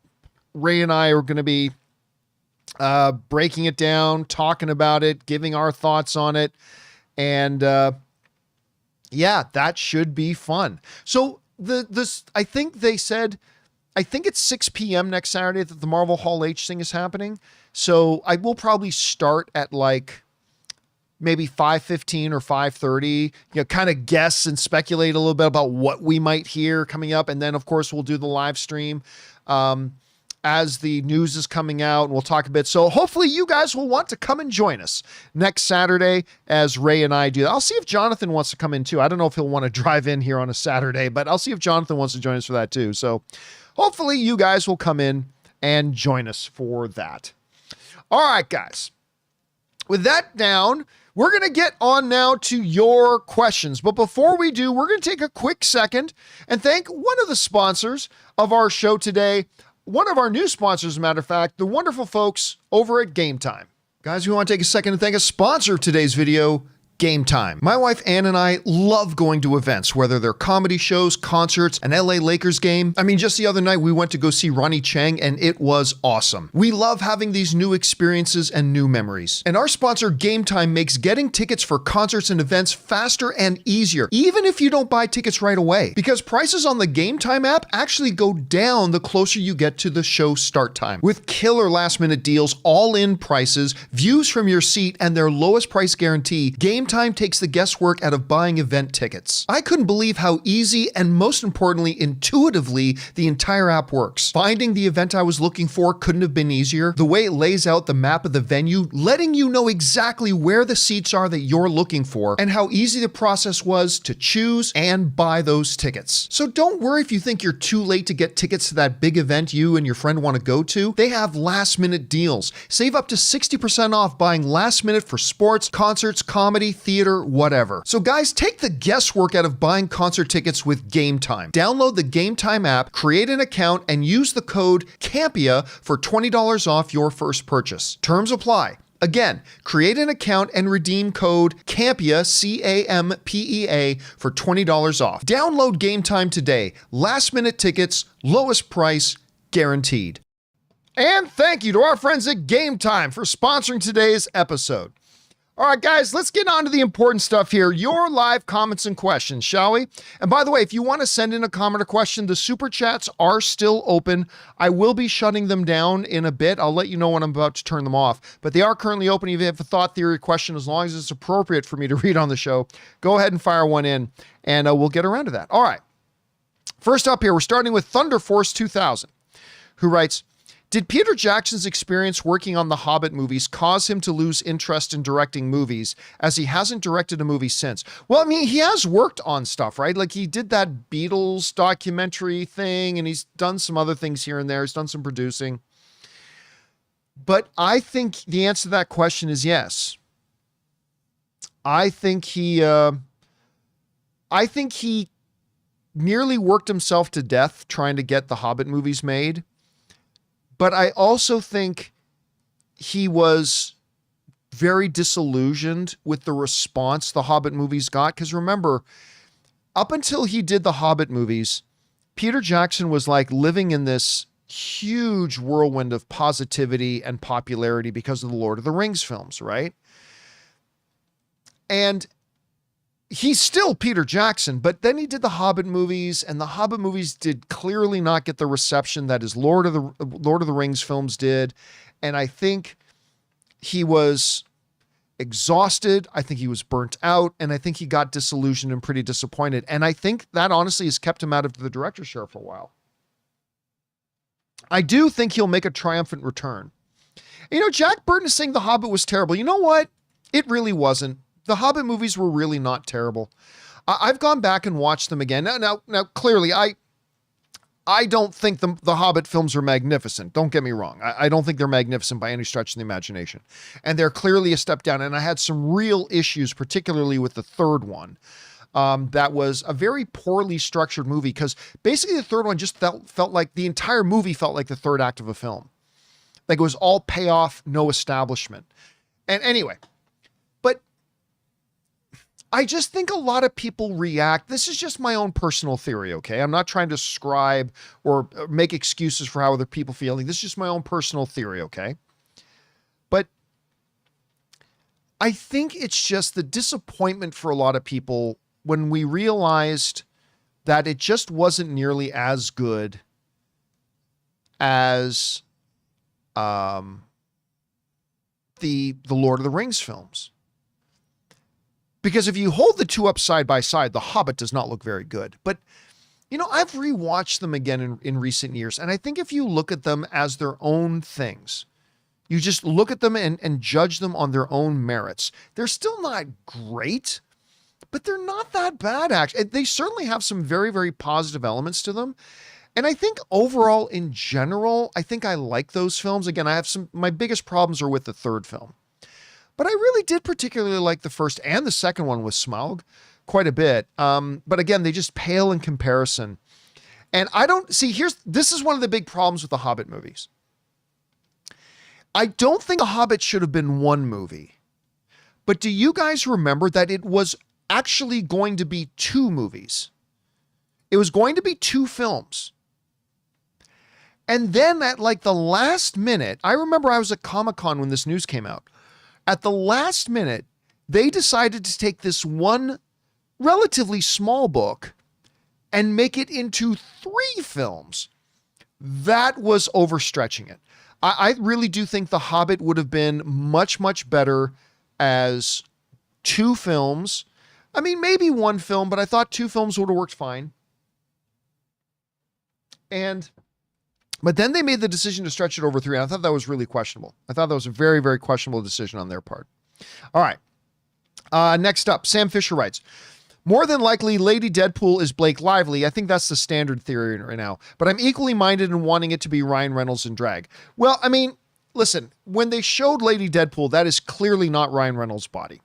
A: Ray and I are going to be breaking it down, talking about it, giving our thoughts on it. And yeah, that should be fun. So I think they said, I think it's 6 p.m. next Saturday that the Marvel Hall H thing is happening. So I will probably start at like maybe 5:15 or 5:30, kind of guess and speculate a little bit about what we might hear coming up. And then of course we'll do the live stream as the news is coming out, and we'll talk a bit. So hopefully you guys will want to come and join us next Saturday as Ray and I do that. I'll see if Jonathan wants to come in too. I don't know if he'll want to drive in here on a Saturday, but I'll see if Jonathan wants to join us for that too. So hopefully you guys will come in and join us for that. All right, guys. With that down, we're going to get on now to your questions. But before we do, we're going to take a quick second and thank one of the sponsors of our show today. One of our new sponsors, as a matter of fact, the wonderful folks over at Gametime. Guys, we want to take a second to thank a sponsor of today's video, Gametime. My wife Ann and I love going to events, whether they're comedy shows, concerts, an LA Lakers game. I mean, just the other night we went to go see Ronnie Chang and it was awesome. We love having these new experiences and new memories. And our sponsor Gametime makes getting tickets for concerts and events faster and easier, even if you don't buy tickets right away. Because prices on the Gametime app actually go down the closer you get to the show start time. With killer last minute deals, all-in prices, views from your seat, and their lowest price guarantee, Gametime takes the guesswork out of buying event tickets. I couldn't believe how easy and most importantly, intuitively, the entire app works. Finding the event I was looking for couldn't have been easier. The way it lays out the map of the venue, letting you know exactly where the seats are that you're looking for, and how easy the process was to choose and buy those tickets. So don't worry if you think you're too late to get tickets to that big event you and your friend want to go to. They have last minute deals. Save up to 60% off buying last minute for sports, concerts, comedy, theater, whatever. So guys, take the guesswork out of buying concert tickets with Gametime. Download the Gametime app, create an account, and use the code CAMPEA for $20 off your first purchase. Terms apply. Again, create an account and redeem code CAMPEA, C-A-M-P-E-A, for $20 off. Download Gametime today. Last minute tickets, lowest price, guaranteed. And thank you to our friends at Gametime for sponsoring today's episode. All right, guys, let's get on to the important stuff here. Your live comments and questions, shall we? And by the way, if you want to send in a comment or question, the super chats are still open. I will be shutting them down in a bit. I'll let you know when I'm about to turn them off. But they are currently open. If you have a thought, theory, question, as long as it's appropriate for me to read on the show, go ahead and fire one in, and we'll get around to that. All right. First up here, we're starting with Thunder Force 2000, who writes, did Peter Jackson's experience working on the Hobbit movies cause him to lose interest in directing movies, as he hasn't directed a movie since? Well, I mean, he has worked on stuff, right? Like he did that Beatles documentary thing, and he's done some other things here and there. He's done some producing. But I think the answer to that question is yes. I think he nearly worked himself to death trying to get the Hobbit movies made. But I also think he was very disillusioned with the response the Hobbit movies got. Because remember, up until he did the Hobbit movies, Peter Jackson was like living in this huge whirlwind of positivity and popularity because of the Lord of the Rings films, right? And he's still Peter Jackson, but then he did the Hobbit movies, and the Hobbit movies did clearly not get the reception that his Lord of the Rings films did. And I think he was exhausted. I think he was burnt out, and I think he got disillusioned and pretty disappointed. And I think that honestly has kept him out of the director's chair for a while. I do think he'll make a triumphant return. You know, Jack Burton is saying the Hobbit was terrible. You know what? It really wasn't. The Hobbit movies were really not terrible. I've gone back and watched them again. Now, clearly, I don't think the Hobbit films are magnificent. Don't get me wrong. I don't think they're magnificent by any stretch of the imagination. And they're clearly a step down. And I had some real issues, particularly with the third one. That was a very poorly structured movie, because basically the third one just felt like the entire movie felt like the third act of a film. Like it was all payoff, no establishment. And anyway, I just think a lot of people react. This is just my own personal theory, okay? I'm not trying to ascribe or make excuses for how other people feel. This is just my own personal theory, okay? But I think it's just the disappointment for a lot of people when we realized that it just wasn't nearly as good as the Lord of the Rings films. Because if you hold the two up side by side, The Hobbit does not look very good. But, you know, I've rewatched them again in recent years. And I think if you look at them as their own things, you just look at them and judge them on their own merits, they're still not great, but they're not that bad, actually. They certainly have some very, very positive elements to them. And I think overall, in general, I think I like those films. Again, my biggest problems are with the third film. But I really did particularly like the first and the second one with Smaug quite a bit. But again, they just pale in comparison. And this is one of the big problems with the Hobbit movies. I don't think The Hobbit should have been one movie. But do you guys remember that it was actually going to be two movies? It was going to be two films. And then at like the last minute, I remember I was at Comic-Con when this news came out. At the last minute, they decided to take this one relatively small book and make it into 3 films. That was overstretching it. I really do think The Hobbit would have been much, much better as 2 films. I mean, maybe 1 film, but I thought 2 films would have worked fine. But then they made the decision to stretch it over 3, and I thought that was really questionable. I thought that was a very, very questionable decision on their part. All right. Next up, Sam Fisher writes, more than likely, Lady Deadpool is Blake Lively. I think that's the standard theory right now. But I'm equally minded in wanting it to be Ryan Reynolds in drag. Well, I mean, listen, when they showed Lady Deadpool, that is clearly not Ryan Reynolds' body.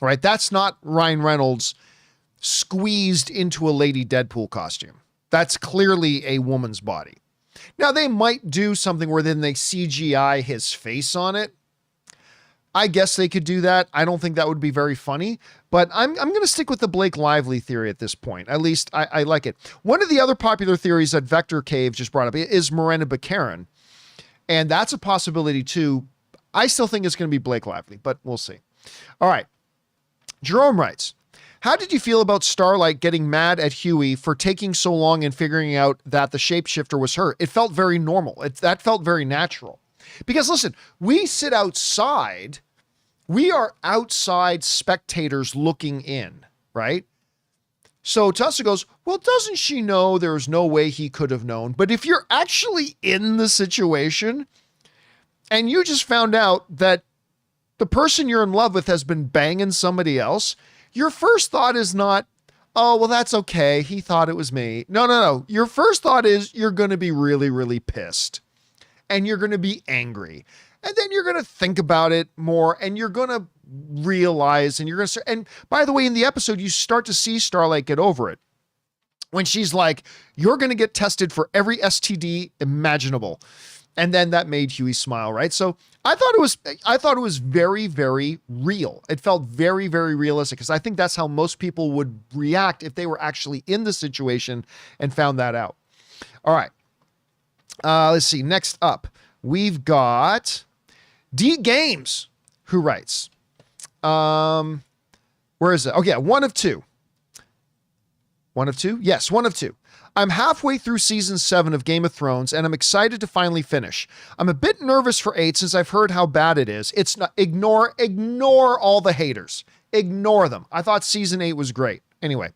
A: right? That's not Ryan Reynolds squeezed into a Lady Deadpool costume. That's clearly a woman's body. Now, they might do something where then they CGI his face on it. I guess they could do that. I don't think that would be very funny, but I'm going to stick with the Blake Lively theory at this point. At least I like it. One of the other popular theories that Vector Cave just brought up is Miranda Baccarin, and that's a possibility too. I still think it's going to be Blake Lively, but we'll see. All right. Jerome writes, how did you feel about Starlight getting mad at Huey for taking so long and figuring out that the shapeshifter was her? It felt very normal. That felt very natural. Because listen, we sit outside. We are outside spectators looking in, right? So Tussa goes, well, doesn't she know there's no way he could have known? But if you're actually in the situation and you just found out that the person you're in love with has been banging somebody else, your first thought is not, oh, well, that's okay. He thought it was me. No. Your first thought is you're going to be really, really pissed. And you're going to be angry. And then you're going to think about it more. And you're going to realize, and you're going to, and by the way, in the episode, you start to see Starlight get over it. When she's like, you're going to get tested for every STD imaginable. And then that made Huey smile, right? So I thought it was very, very real. It felt very, very realistic because I think that's how most people would react if they were actually in the situation and found that out. All right. Let's see. Next up, we've got D Games, who writes, where is it? Oh yeah. One of two. Yes. One of two. I'm halfway through season 7 of Game of Thrones, and I'm excited to finally finish. I'm a bit nervous for 8 since I've heard how bad it is. It's not, ignore all the haters. Ignore them. I thought season 8 was great. Anyway,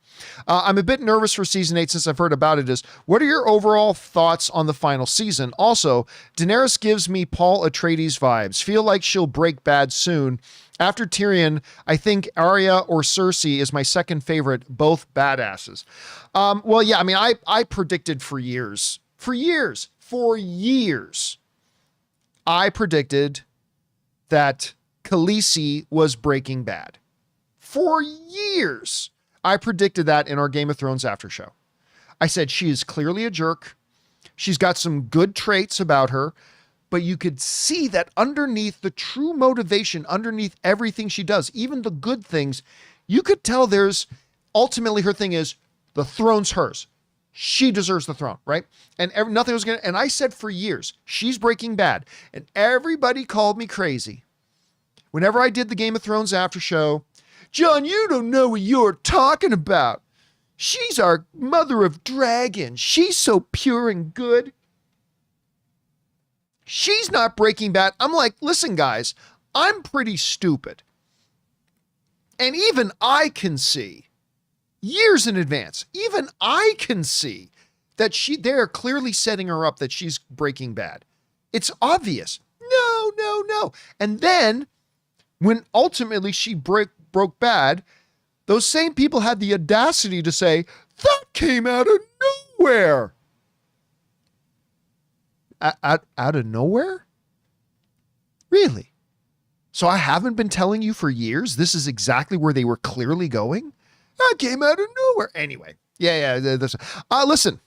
A: I'm a bit nervous for season 8 since I've heard about it. What are your overall thoughts on the final season? Also, Daenerys gives me Paul Atreides vibes. Feel like she'll break bad soon. After Tyrion, I think Arya or Cersei is my second favorite, both badasses. Well, yeah, I mean, I predicted for years, I predicted that Khaleesi was Breaking Bad. For years, I predicted that in our Game of Thrones after show. I said, she is clearly a jerk. She's got some good traits about her, but you could see that underneath the true motivation, underneath everything she does, even the good things, you could tell there's ultimately her thing is the throne's hers. She deserves the throne, right? And nothing was going to, and I said for years, she's Breaking Bad. And everybody called me crazy. Whenever I did the Game of Thrones after show, John, you don't know what you're talking about. She's our mother of dragons. She's so pure and good. She's not Breaking Bad. I'm like, listen, guys, I'm pretty stupid. And even I can see, years in advance, even I can see that they're clearly setting her up that she's Breaking Bad. It's obvious. No. And then when ultimately she broke bad, those same people had the audacity to say, that came out of nowhere. Out of nowhere? Really? So I haven't been telling you for years this is exactly where they were clearly going? That came out of nowhere. Anyway, yeah. Listen,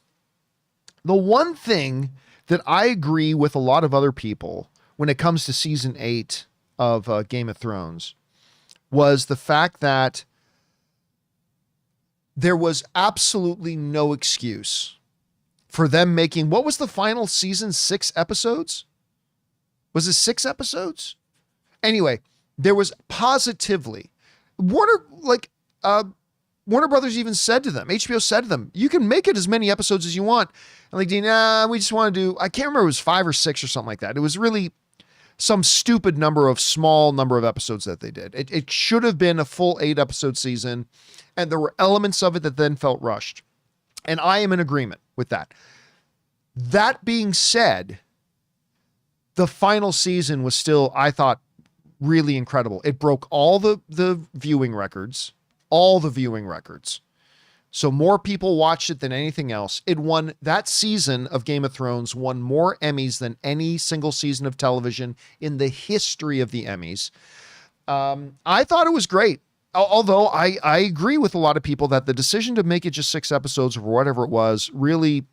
A: the one thing that I agree with a lot of other people when it comes to season 8 of Game of Thrones was the fact that there was absolutely no excuse for them making, what was the final season, 6 episodes? Was it 6 episodes? Anyway, there was positively, Warner Brothers even said to them, HBO said to them, you can make it as many episodes as you want. And like, we just want to do, I can't remember, it was 5 or 6 or something like that. It was really some stupid small number of episodes that they did. It should have been a full 8 episode season. And there were elements of it that then felt rushed. And I am in agreement with that. That being said, the final season was still, I thought, really incredible. It broke all the viewing records, So more people watched it than anything else. It won, that season of Game of Thrones won more Emmys than any single season of television in the history of the Emmys. I thought it was great. Although I agree with a lot of people that the decision to make it just 6 episodes or whatever it was really,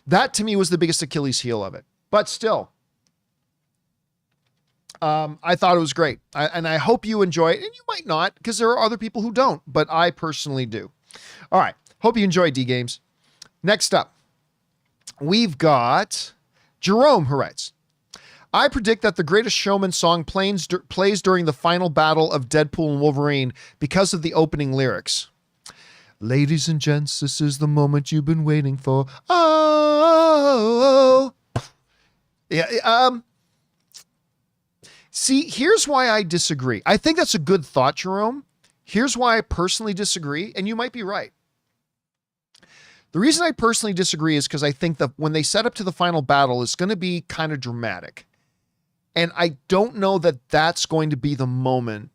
A: that to me was the biggest Achilles heel of it. But still, I thought it was great. And I hope you enjoy it. And you might not, because there are other people who don't, but I personally do. All right. Hope you enjoy D-Games. Next up, we've got Jerome, who writes, I predict that the Greatest Showman song plays during the final battle of Deadpool and Wolverine because of the opening lyrics. Ladies and gents, this is the moment you've been waiting for. Oh. Yeah. See, here's why I disagree. I think that's a good thought, Jerome. Here's why I personally disagree, and you might be right. The reason I personally disagree is because I think that when they set up to the final battle, it's going to be kind of dramatic. And I don't know that that's going to be the moment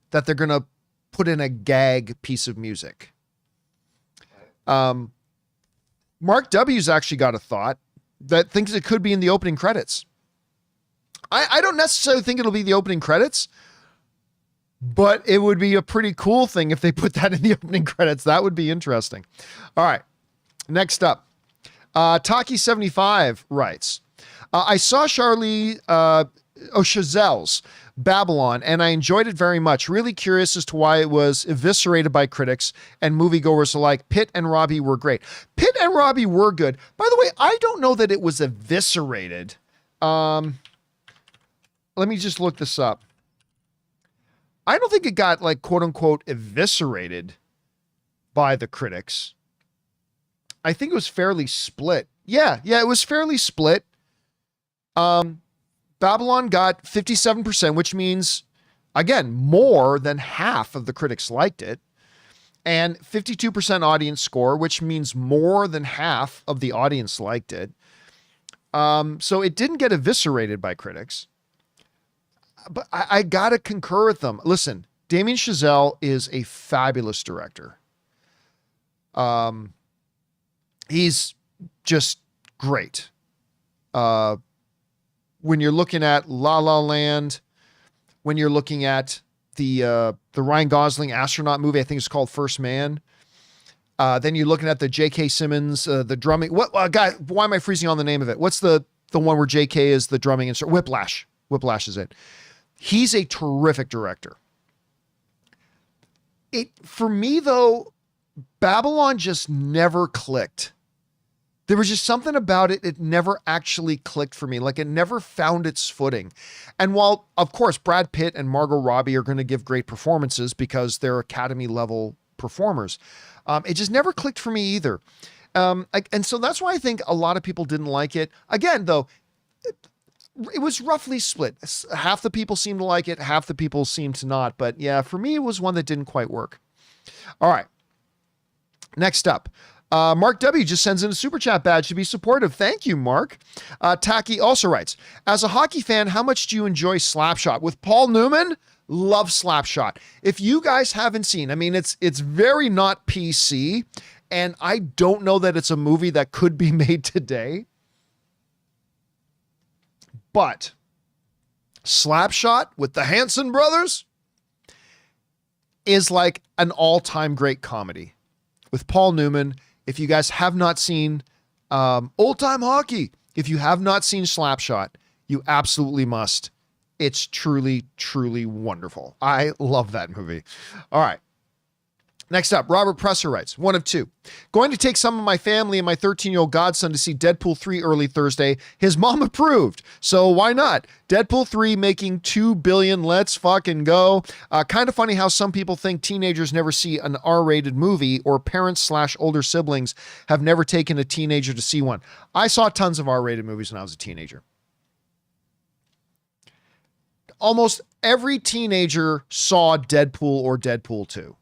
A: that they're going to put in a gag piece of music. Mark W's actually got a thought that thinks it could be in the opening credits. I don't necessarily think it'll be the opening credits, but it would be a pretty cool thing if they put that in the opening credits. That would be interesting. All right. Next up, Taki75 writes, I saw Chazelle's Babylon, and I enjoyed it very much. Really curious as to why it was eviscerated by critics and moviegoers alike. Pitt and Robbie were great. Pitt and Robbie were good. By the way, I don't know that it was eviscerated. Let me just look this up. I don't think it got, like, quote unquote eviscerated by the critics. I think it was fairly split. Yeah, it was fairly split. Babylon got 57%, which means, again, more than half of the critics liked it, and 52% audience score, which means more than half of the audience liked it. So it didn't get eviscerated by critics, but I gotta concur with them. Listen, Damien Chazelle is a fabulous director. He's just great. When you're looking at La La Land, when you're looking at the Ryan Gosling astronaut movie, I think it's called First Man. Then you're looking at the J.K. Simmons, the drumming. God, why am I freezing on the name of it? What's the one where J.K. is the drumming instrument? Whiplash. Whiplash is it. He's a terrific director. For me, though, Babylon just never clicked. There was just something about it. It never actually clicked for me. Like, it never found its footing. And while, of course, Brad Pitt and Margot Robbie are going to give great performances because they're Academy level performers, it just never clicked for me either. And so that's why I think a lot of people didn't like it. Again, though, it was roughly split. Half the people seemed to like it. Half the people seemed to not. But yeah, for me, it was one that didn't quite work. All right. Next up. Mark W. just sends in a super chat badge to be supportive. Thank you, Mark. Taki also writes, as a hockey fan, how much do you enjoy Slapshot? With Paul Newman, love Slapshot. If you guys haven't seen, I mean, it's very not PC, and I don't know that it's a movie that could be made today. But Slapshot with the Hanson brothers is like an all-time great comedy. With Paul Newman, if you guys have not seen old-time hockey, if you have not seen Slapshot, you absolutely must. It's truly, truly wonderful. I love that movie. All right. Next up, Robert Presser writes, one of two. Going to take some of my family and my 13-year-old godson to see Deadpool 3 early Thursday. His mom approved, so why not? Deadpool 3 making $2 billion. Let's fucking go. Kind of funny how some people think teenagers never see an R-rated movie, or parents/older siblings have never taken a teenager to see one. I saw tons of R-rated movies when I was a teenager. Almost every teenager saw Deadpool or Deadpool 2.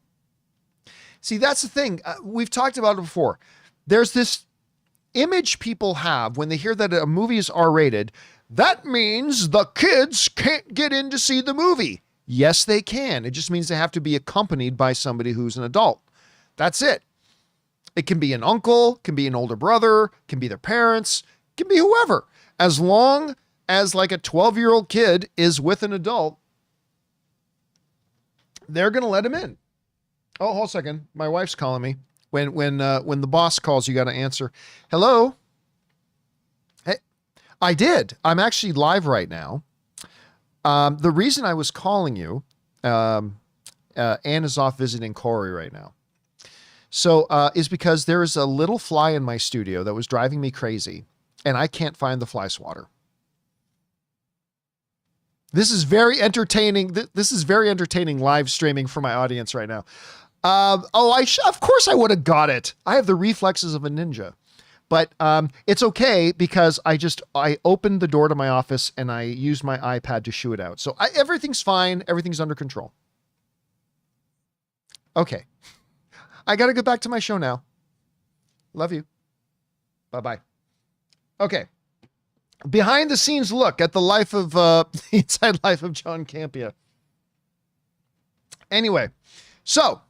A: See, that's the thing. We've talked about it before. There's this image people have when they hear that a movie is R-rated. That means the kids can't get in to see the movie. Yes, they can. It just means they have to be accompanied by somebody who's an adult. That's it. It can be an uncle, can be an older brother, can be their parents, can be whoever. As long as like a 12-year-old kid is with an adult, they're going to let him in. Oh, hold a second. My wife's calling me. When the boss calls, you got to answer. Hello? Hey, I did. I'm actually live right now. The reason I was calling you, Ann is off visiting Corey right now. So, is because there is a little fly in my studio that was driving me crazy, and I can't find the fly swatter. This is very entertaining. This is very entertaining live streaming for my audience right now. Of course I would have got it. I have the reflexes of a ninja, but it's okay because I opened the door to my office and I used my iPad to shoo it out. So everything's fine. Everything's under control. Okay. I got to get back to my show now. Love you. Bye-bye. Okay. Behind the scenes look at the life of, the inside life of John Campea. Anyway, so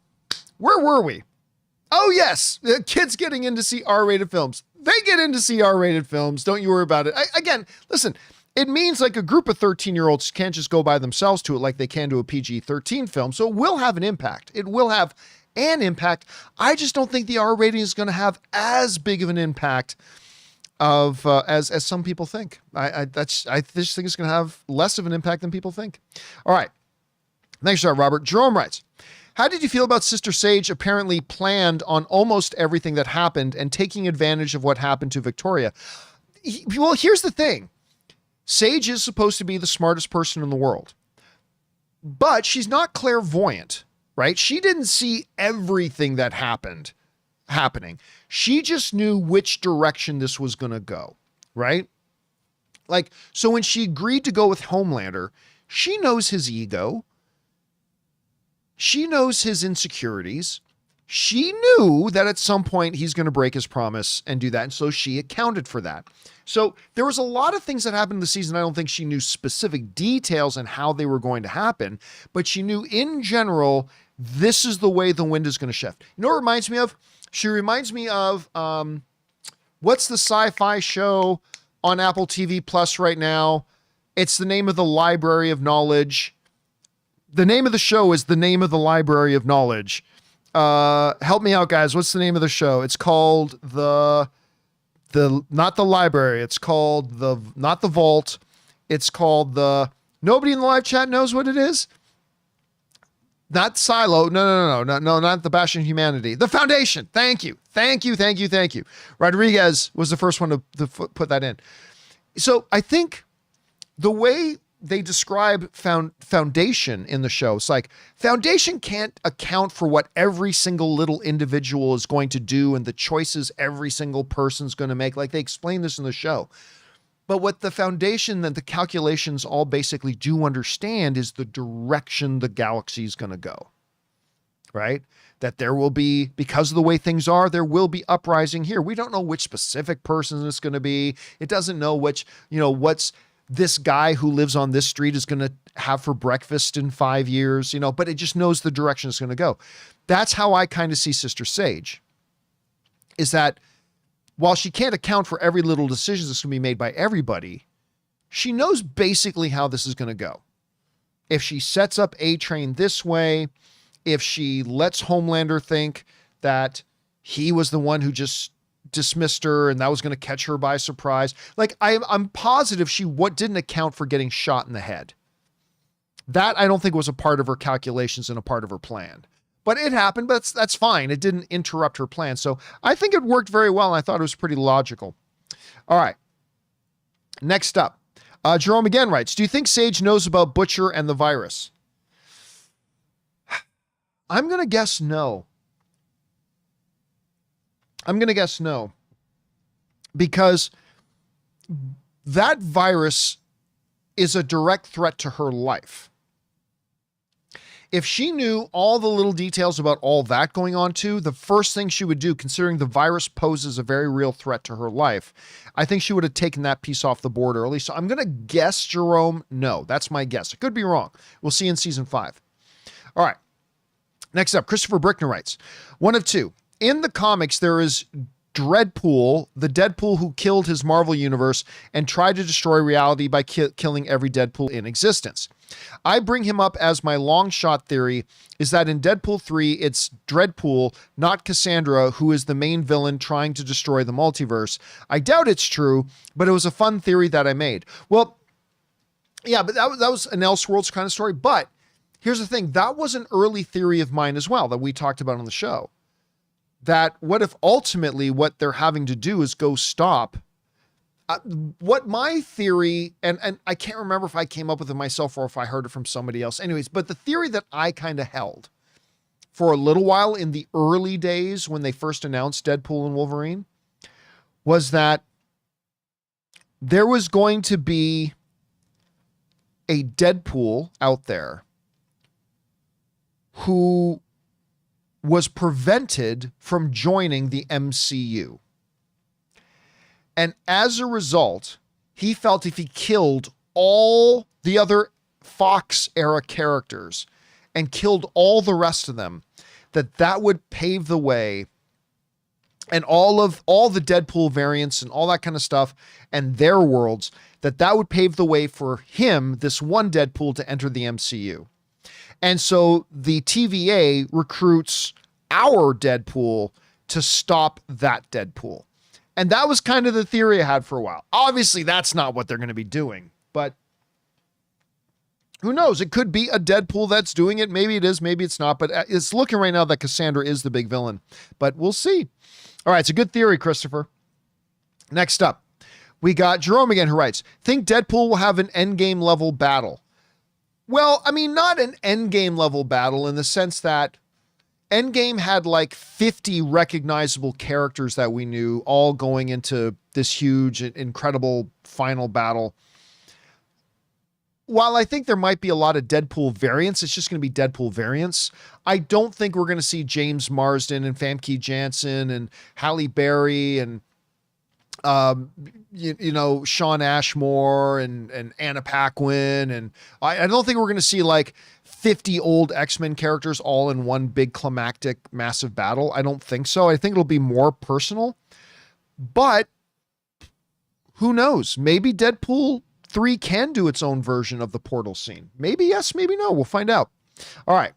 A: where were we? Oh yes, kids getting in to see R-rated films. They get in to see R-rated films. Don't you worry about it. Again, listen, it means like a group of 13-year-olds can't just go by themselves to it like they can to a PG-13 film. So it will have an impact. It will have an impact. I just don't think the R rating is going to have as big of an impact of as some people think. I just think it's going to have less of an impact than people think. All right. Thanks, Robert. Jerome writes, how did you feel about Sister Sage apparently planned on almost everything that happened and taking advantage of what happened to Victoria? Well, here's the thing. Sage is supposed to be the smartest person in the world, but she's not clairvoyant, right? She didn't see everything that happening. She just knew which direction this was going to go, right? Like, so when she agreed to go with Homelander, she knows his ego. She knows his insecurities. She knew that at some point he's going to break his promise and do that. And so she accounted for that. So there was a lot of things that happened in the season. I don't think she knew specific details and how they were going to happen, but she knew in general, this is the way the wind is going to shift. You know what it reminds me of? She reminds me of, what's the sci-fi show on Apple TV Plus right now? It's the name of the Library of Knowledge. The name of the show is the name of the Library of Knowledge. Help me out, guys. What's the name of the show? It's called not the library. It's called not the vault. It's called nobody in the live chat knows what it is. Not Silo. No, not the Bastion of Humanity. The Foundation. Thank you. Rodriguez was the first one to put that in. So I think the way they describe Foundation in the show, it's like Foundation can't account for what every single little individual is going to do and the choices every single person's going to make. Like they explain this in the show. But what the Foundation and the calculations all basically do understand is the direction the galaxy is going to go, right? That there will be, because of the way things are, there will be uprising here. We don't know which specific person it's going to be. It doesn't know which, what's this guy who lives on this street is going to have for breakfast in 5 years, but it just knows the direction it's going to go. That's how I kind of see Sister Sage, is that while she can't account for every little decision that's going to be made by everybody, she knows basically how this is going to go. If she sets up A-Train this way, if she lets Homelander think that he was the one who just dismissed her and that was going to catch her by surprise. Like I'm positive she didn't account for getting shot in the head. That I don't think was a part of her calculations and a part of her plan. But it happened, but that's fine. It didn't interrupt her plan. So I think it worked very well. And I thought it was pretty logical. All right. Next up, Jerome again writes, do you think Sage knows about Butcher and the virus? I'm going to guess no. Because that virus is a direct threat to her life. If she knew all the little details about all that going on too, the first thing she would do, considering the virus poses a very real threat to her life, I think she would have taken that piece off the board early. So I'm going to guess, Jerome, no. That's my guess. I could be wrong. We'll see in season 5. All right. Next up, Christopher Brickner writes, one of two. In the comics, there is Deadpool, the Deadpool who killed his Marvel universe and tried to destroy reality by killing every Deadpool in existence. I bring him up as my long shot theory is that in Deadpool 3, it's Deadpool, not Cassandra, who is the main villain trying to destroy the multiverse. I doubt it's true, but it was a fun theory that I made. Well, yeah, but that was an Elseworlds kind of story. But here's the thing. That was an early theory of mine as well that we talked about on the show. That what if ultimately what they're having to do is go stop what my theory, and I can't remember if I came up with it myself or if I heard it from somebody else. Anyways, but the theory that I kind of held for a little while in the early days when they first announced Deadpool and Wolverine was that there was going to be a Deadpool out there who was prevented from joining the MCU. And as a result, he felt if he killed all the other Fox era characters and killed all the rest of them, that would pave the way, and all the Deadpool variants and all that kind of stuff and their worlds, that would pave the way for him, this one Deadpool, to enter the MCU. And so the TVA recruits our Deadpool to stop that Deadpool. And that was kind of the theory I had for a while. Obviously, that's not what they're going to be doing, but who knows? It could be a Deadpool that's doing it. Maybe it is, maybe it's not, but it's looking right now that Cassandra is the big villain, but we'll see. All right, it's a good theory, Christopher. Next up, we got Jerome again, who writes, think Deadpool will have an endgame level battle. Well, I mean, not an endgame level battle in the sense that Endgame had like 50 recognizable characters that we knew, all going into this huge, incredible final battle. While I think there might be a lot of Deadpool variants, it's just going to be Deadpool variants. I don't think we're going to see James Marsden and Famke Janssen and Halle Berry and Sean Ashmore and Anna Paquin. And I don't think we're going to see like 50 old X-Men characters all in one big climactic massive battle. I don't think so. I think it'll be more personal, but who knows? Maybe Deadpool 3 can do its own version of the portal scene. Maybe yes, maybe no. We'll find out. All right.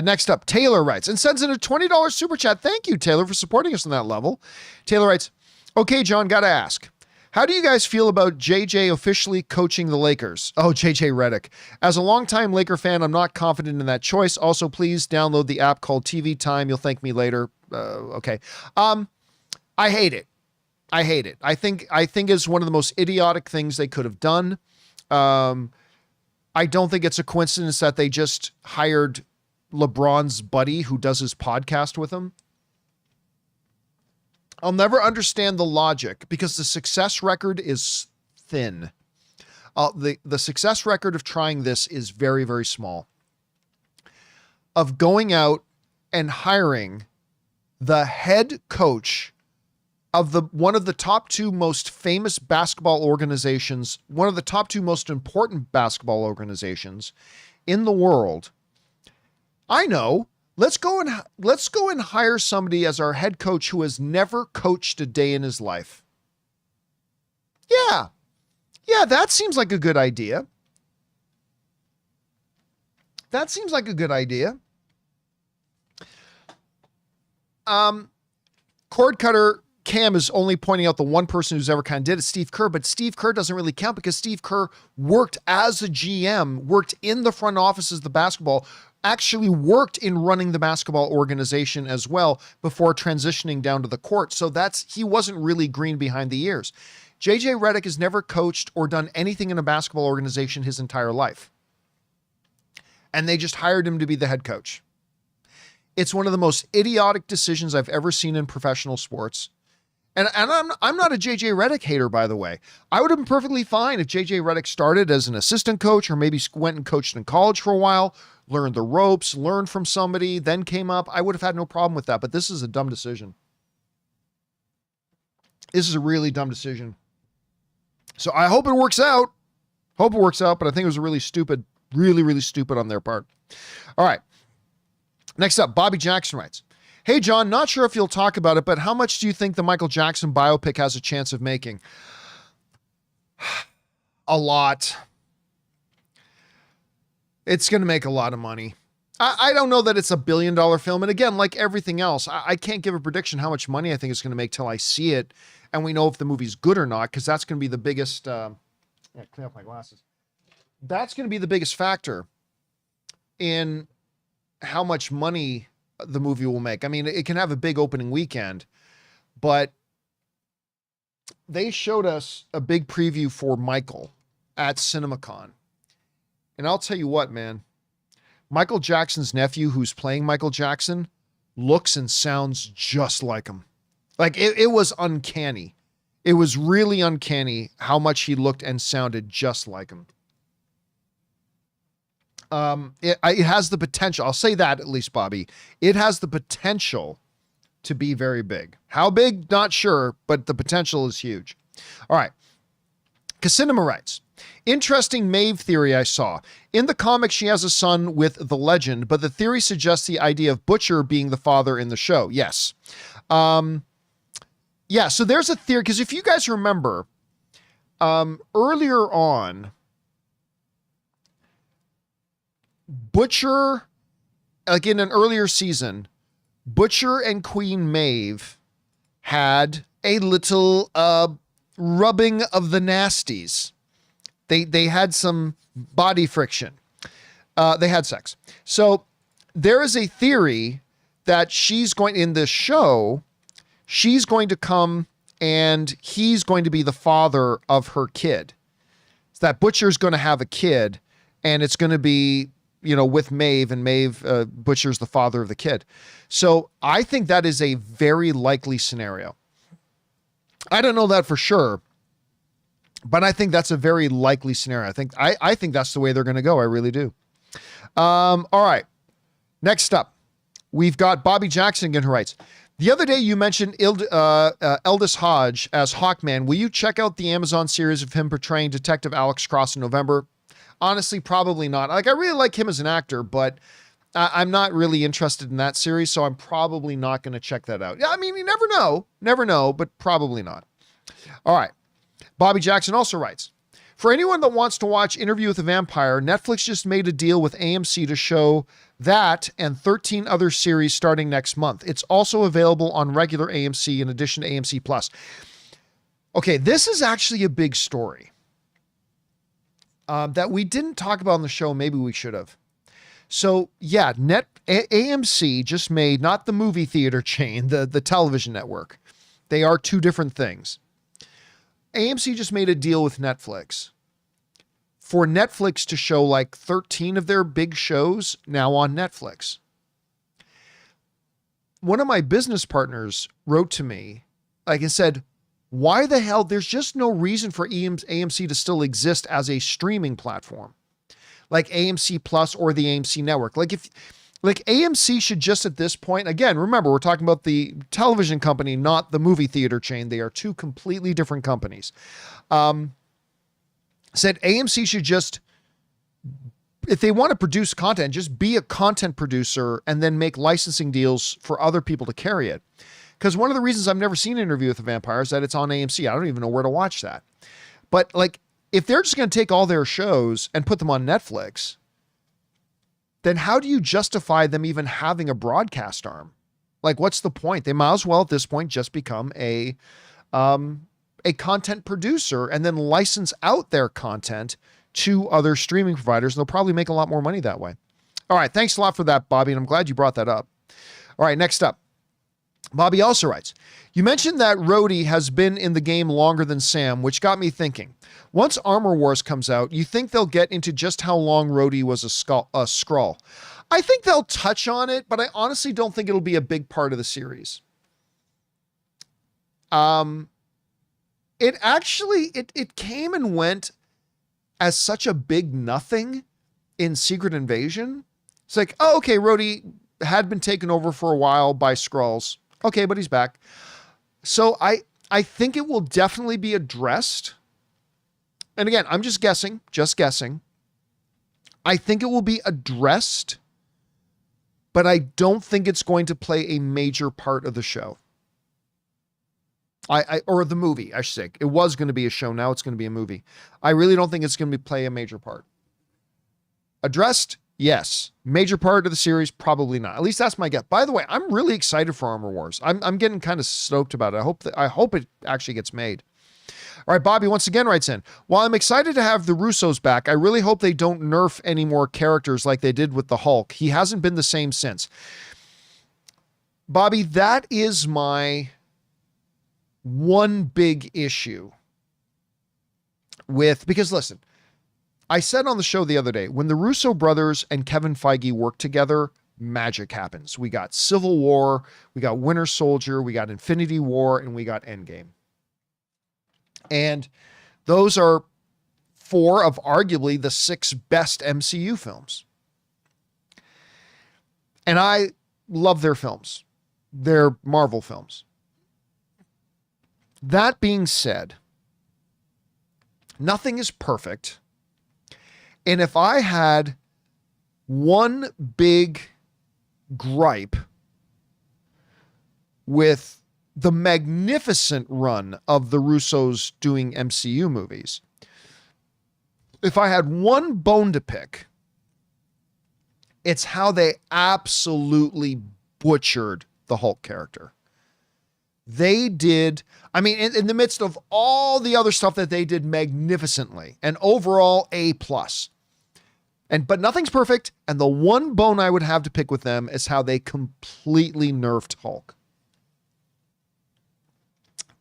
A: Next up, Taylor writes and sends in a $20 super chat. Thank you, Taylor, for supporting us on that level. Taylor writes, okay, John, got to ask. How do you guys feel about JJ officially coaching the Lakers? Oh, JJ Redick. As a longtime Laker fan, I'm not confident in that choice. Also, please download the app called TV Time. You'll thank me later. Okay. I hate it. I hate it. I think it's one of the most idiotic things they could have done. I don't think it's a coincidence that they just hired LeBron's buddy who does his podcast with him. I'll never understand the logic because the success record is thin. The success record of trying this is very, very small. Of going out and hiring the head coach of one of the top two most famous basketball organizations, one of the top two most important basketball organizations in the world. I know. Let's go and hire somebody as our head coach who has never coached a day in his life. Yeah. Yeah, that seems like a good idea. That seems like a good idea. Cord Cutter Cam is only pointing out the one person who's ever kind of did it, Steve Kerr, but Steve Kerr doesn't really count because Steve Kerr worked as a GM, worked in the front offices of the basketball, actually worked in running the basketball organization as well before transitioning down to the court. So he wasn't really green behind the ears. JJ Redick has never coached or done anything in a basketball organization his entire life. And they just hired him to be the head coach. It's one of the most idiotic decisions I've ever seen in professional sports. And I'm not a JJ Redick hater, by the way. I would have been perfectly fine if JJ Redick started as an assistant coach or maybe went and coached in college for a while, learned the ropes, learned from somebody, then came up. I would have had no problem with that, but this is a dumb decision. This is a really dumb decision. So I hope it works out. But I think it was really stupid on their part. All right. Next up, Bobby Jackson writes, Hey, John, not sure if you'll talk about it, but how much do you think the Michael Jackson biopic has a chance of making? A lot. It's going to make a lot of money. I don't know that it's $1 billion film. And again, like everything else, I can't give a prediction how much money I think it's going to make till I see it and we know if the movie's good or not, because that's going to be the biggest... clean up my glasses. That's going to be the biggest factor in how much money the movie will make. I mean, it can have a big opening weekend, but they showed us a big preview for Michael at CinemaCon. And I'll tell you what, man, Michael Jackson's nephew, who's playing Michael Jackson, looks and sounds just like him. Like it was uncanny. It was really uncanny how much he looked and sounded just like him. It has the potential. I'll say that at least, Bobby. It has the potential to be very big. How big? Not sure, but the potential is huge. All right. Casinema writes, interesting Maeve theory I saw. In the comic, she has a son with the legend, but the theory suggests the idea of Butcher being the father in the show. Yes. Yeah, so there's a theory, because if you guys remember, earlier on, Butcher, like in an earlier season, Butcher and Queen Maeve had a little rubbing of the nasties. They had some body friction. They had sex. So there is a theory that she's going, in this show, she's going to come and he's going to be the father of her kid. So that Butcher's going to have a kid and it's going to be, you know, with Maeve, and Maeve, Butcher's the father of the kid. So I think that is a very likely scenario. I don't know that for sure, but I think that's a very likely scenario. I think that's the way they're going to go. I really do. All right. Next up, we've got Bobby Jackson again, who writes, the other day you mentioned Aldous Hodge as Hawkman. Will you check out the Amazon series of him portraying Detective Alex Cross in November? Honestly, probably not. Like, I really like him as an actor, but I'm not really interested in that series, so I'm probably not going to check that out. Yeah, I mean, you never know, but probably not. All right. Bobby Jackson also writes, for anyone that wants to watch Interview with a Vampire, Netflix just made a deal with AMC to show that and 13 other series starting next month. It's also available on regular AMC in addition to AMC Plus. Okay, this is actually a big story that we didn't talk about on the show. Maybe we should have. So yeah, AMC just made, not the movie theater chain, the television network. They are two different things. AMC just made a deal with Netflix for Netflix to show like 13 of their big shows now on Netflix. One of my business partners wrote to me, like, and said, why the hell? There's just no reason for AMC to still exist as a streaming platform like AMC Plus or the AMC network. Like AMC should just at this point, again, remember, we're talking about the television company, not the movie theater chain. They are two completely different companies. Said AMC should just, if they want to produce content, just be a content producer and then make licensing deals for other people to carry it. Because one of the reasons I've never seen an Interview with a Vampire is that it's on AMC. I don't even know where to watch that. But like, if they're just going to take all their shows and put them on Netflix, then how do you justify them even having a broadcast arm? Like, what's the point? They might as well at this point just become a content producer and then license out their content to other streaming providers. And they'll probably make a lot more money that way. All right. Thanks a lot for that, Bobby. And I'm glad you brought that up. All right. Next up, Bobby also writes, you mentioned that Rhodey has been in the game longer than Sam, which got me thinking. Once Armor Wars comes out, you think they'll get into just how long Rhodey was a Skrull? I think they'll touch on it, but I honestly don't think it'll be a big part of the series. It actually, it came and went as such a big nothing in Secret Invasion. It's like, oh, okay, Rhodey had been taken over for a while by Skrulls. Okay, but he's back. So I think it will definitely be addressed. And again, I'm just guessing. I think it will be addressed but I don't think it's going to play a major part of the show. Or the movie, I should say. It was going to be a show. Now it's going to be a movie. I really don't think it's going to play a major part. Addressed? Yes. Major part of the series? Probably not. At least that's my guess. By the way, I'm really excited for Armor Wars. I'm getting kind of stoked about it. I hope it actually gets made. All right, Bobby once again writes in, while I'm excited to have the Russos back, I really hope they don't nerf any more characters like they did with the Hulk. He hasn't been the same since. Bobby, that is my one big issue with, because listen, I said on the show the other day, when the Russo brothers and Kevin Feige work together, magic happens. We got Civil War, we got Winter Soldier, we got Infinity War, and we got Endgame. And those are 4 of arguably the 6 best MCU films. And I love their films. They're Marvel films. That being said, nothing is perfect. And if I had one big gripe with the magnificent run of the Russos doing MCU movies, if I had one bone to pick, it's how they absolutely butchered the Hulk character. They did, I mean, in the midst of all the other stuff that they did magnificently, and overall A+. But nothing's perfect, and the one bone I would have to pick with them is how they completely nerfed Hulk.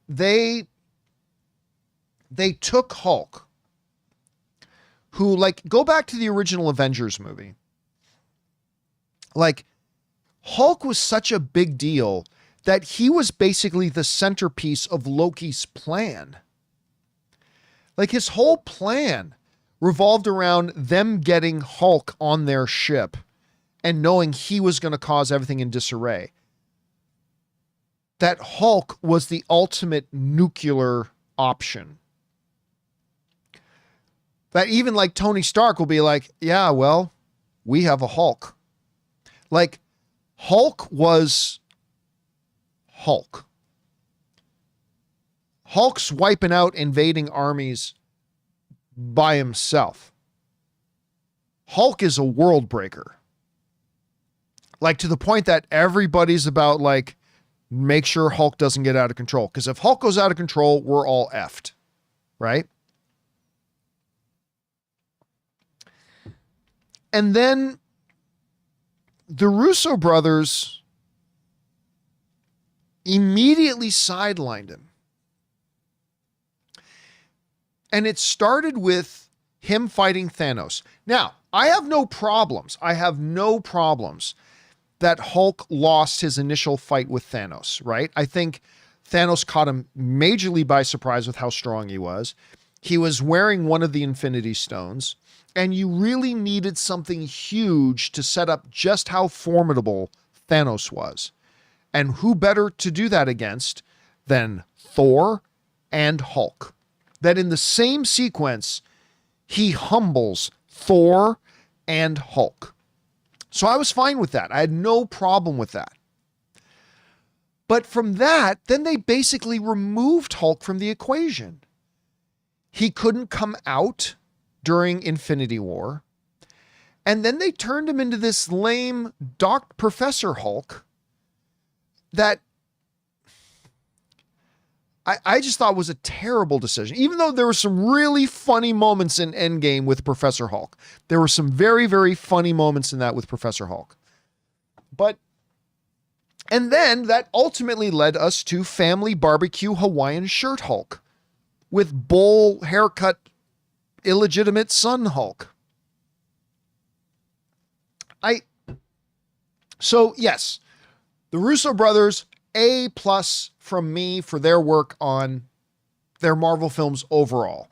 A: They took Hulk, who, like, go back to the original Avengers movie. Like, Hulk was such a big deal that he was basically the centerpiece of Loki's plan. Like, his whole plan revolved around them getting Hulk on their ship and knowing he was going to cause everything in disarray. That Hulk was the ultimate nuclear option. That even like Tony Stark will be like, yeah, well, we have a Hulk. Like, Hulk was Hulk. Hulk's wiping out invading armies by himself. Hulk is a world breaker. Like, to the point that everybody's about, like, make sure Hulk doesn't get out of control. Because if Hulk goes out of control, we're all effed. Right? And then the Russo brothers immediately sidelined him. And it started with him fighting Thanos. Now, I have no problems. That Hulk lost his initial fight with Thanos, right? I think Thanos caught him majorly by surprise with how strong he was. He was wearing one of the Infinity Stones, and you really needed something huge to set up just how formidable Thanos was. And who better to do that against than Thor and Hulk? That in the same sequence, he humbles Thor and Hulk. So I was fine with that. I had no problem with that. But from that, then they basically removed Hulk from the equation. He couldn't come out during Infinity War. And then they turned him into this lame Professor Hulk that I just thought was a terrible decision. Even though there were some really funny moments in Endgame with Professor Hulk. There were some very, very funny moments in that with Professor Hulk. And then that ultimately led us to Family Barbecue Hawaiian Shirt Hulk with bowl haircut illegitimate son Hulk. So yes, the Russo brothers, A+ from me for their work on their Marvel films overall.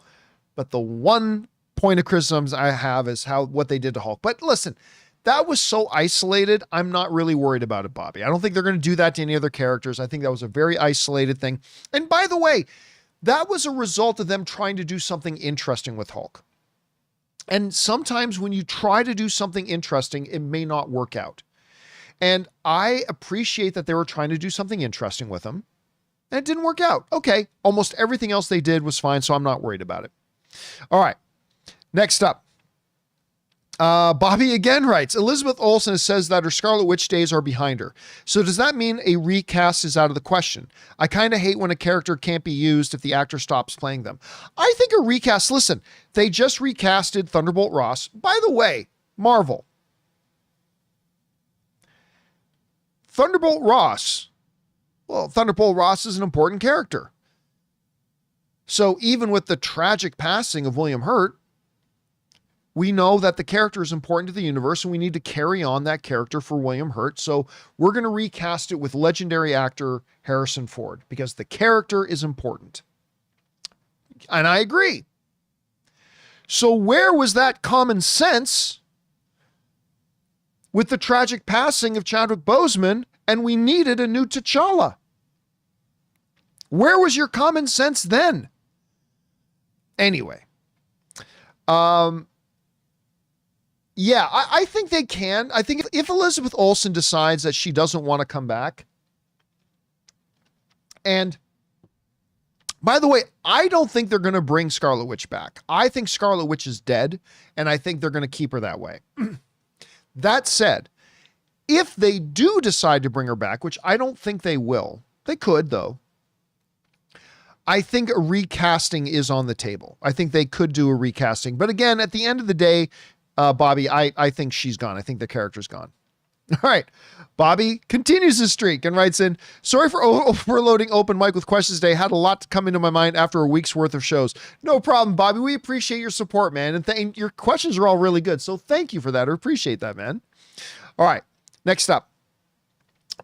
A: But the one point of criticisms I have is what they did to Hulk. But listen, that was so isolated. I'm not really worried about it, Bobby. I don't think they're going to do that to any other characters. I think that was a very isolated thing. And by the way, that was a result of them trying to do something interesting with Hulk. And sometimes when you try to do something interesting, it may not work out. And I appreciate that they were trying to do something interesting with him. And it didn't work out. Okay, almost everything else they did was fine, so I'm not worried about it. All right, next up. Bobby again writes, Elizabeth Olsen says that her Scarlet Witch days are behind her. So does that mean a recast is out of the question? I kind of hate when a character can't be used if the actor stops playing them. I think a recast, listen, they just recasted Thunderbolt Ross. By the way, Marvel. Thunderbolt Ross. Well, Thunderbolt Ross is an important character. So even with the tragic passing of William Hurt, we know that the character is important to the universe and we need to carry on that character for William Hurt. So we're going to recast it with legendary actor Harrison Ford because the character is important. And I agree. So where was that common sense with the tragic passing of Chadwick Boseman and we needed a new T'Challa? Where was your common sense then? Anyway, yeah, I think they can. I think if Elizabeth Olsen decides that she doesn't want to come back, and by the way, I don't think they're going to bring Scarlet Witch back. I think Scarlet Witch is dead, and I think they're going to keep her that way. That said, if they do decide to bring her back, which I don't think they will, they could though, I think a recasting is on the table. I think they could do a recasting. But again, at the end of the day, Bobby, I think she's gone. I think the character's gone. All right. Bobby continues his streak and writes in, sorry for overloading open mic with questions today. Had a lot to come into my mind after a week's worth of shows. No problem, Bobby. We appreciate your support, man. And your questions are all really good. So thank you for that. I appreciate that, man. All right. Next up.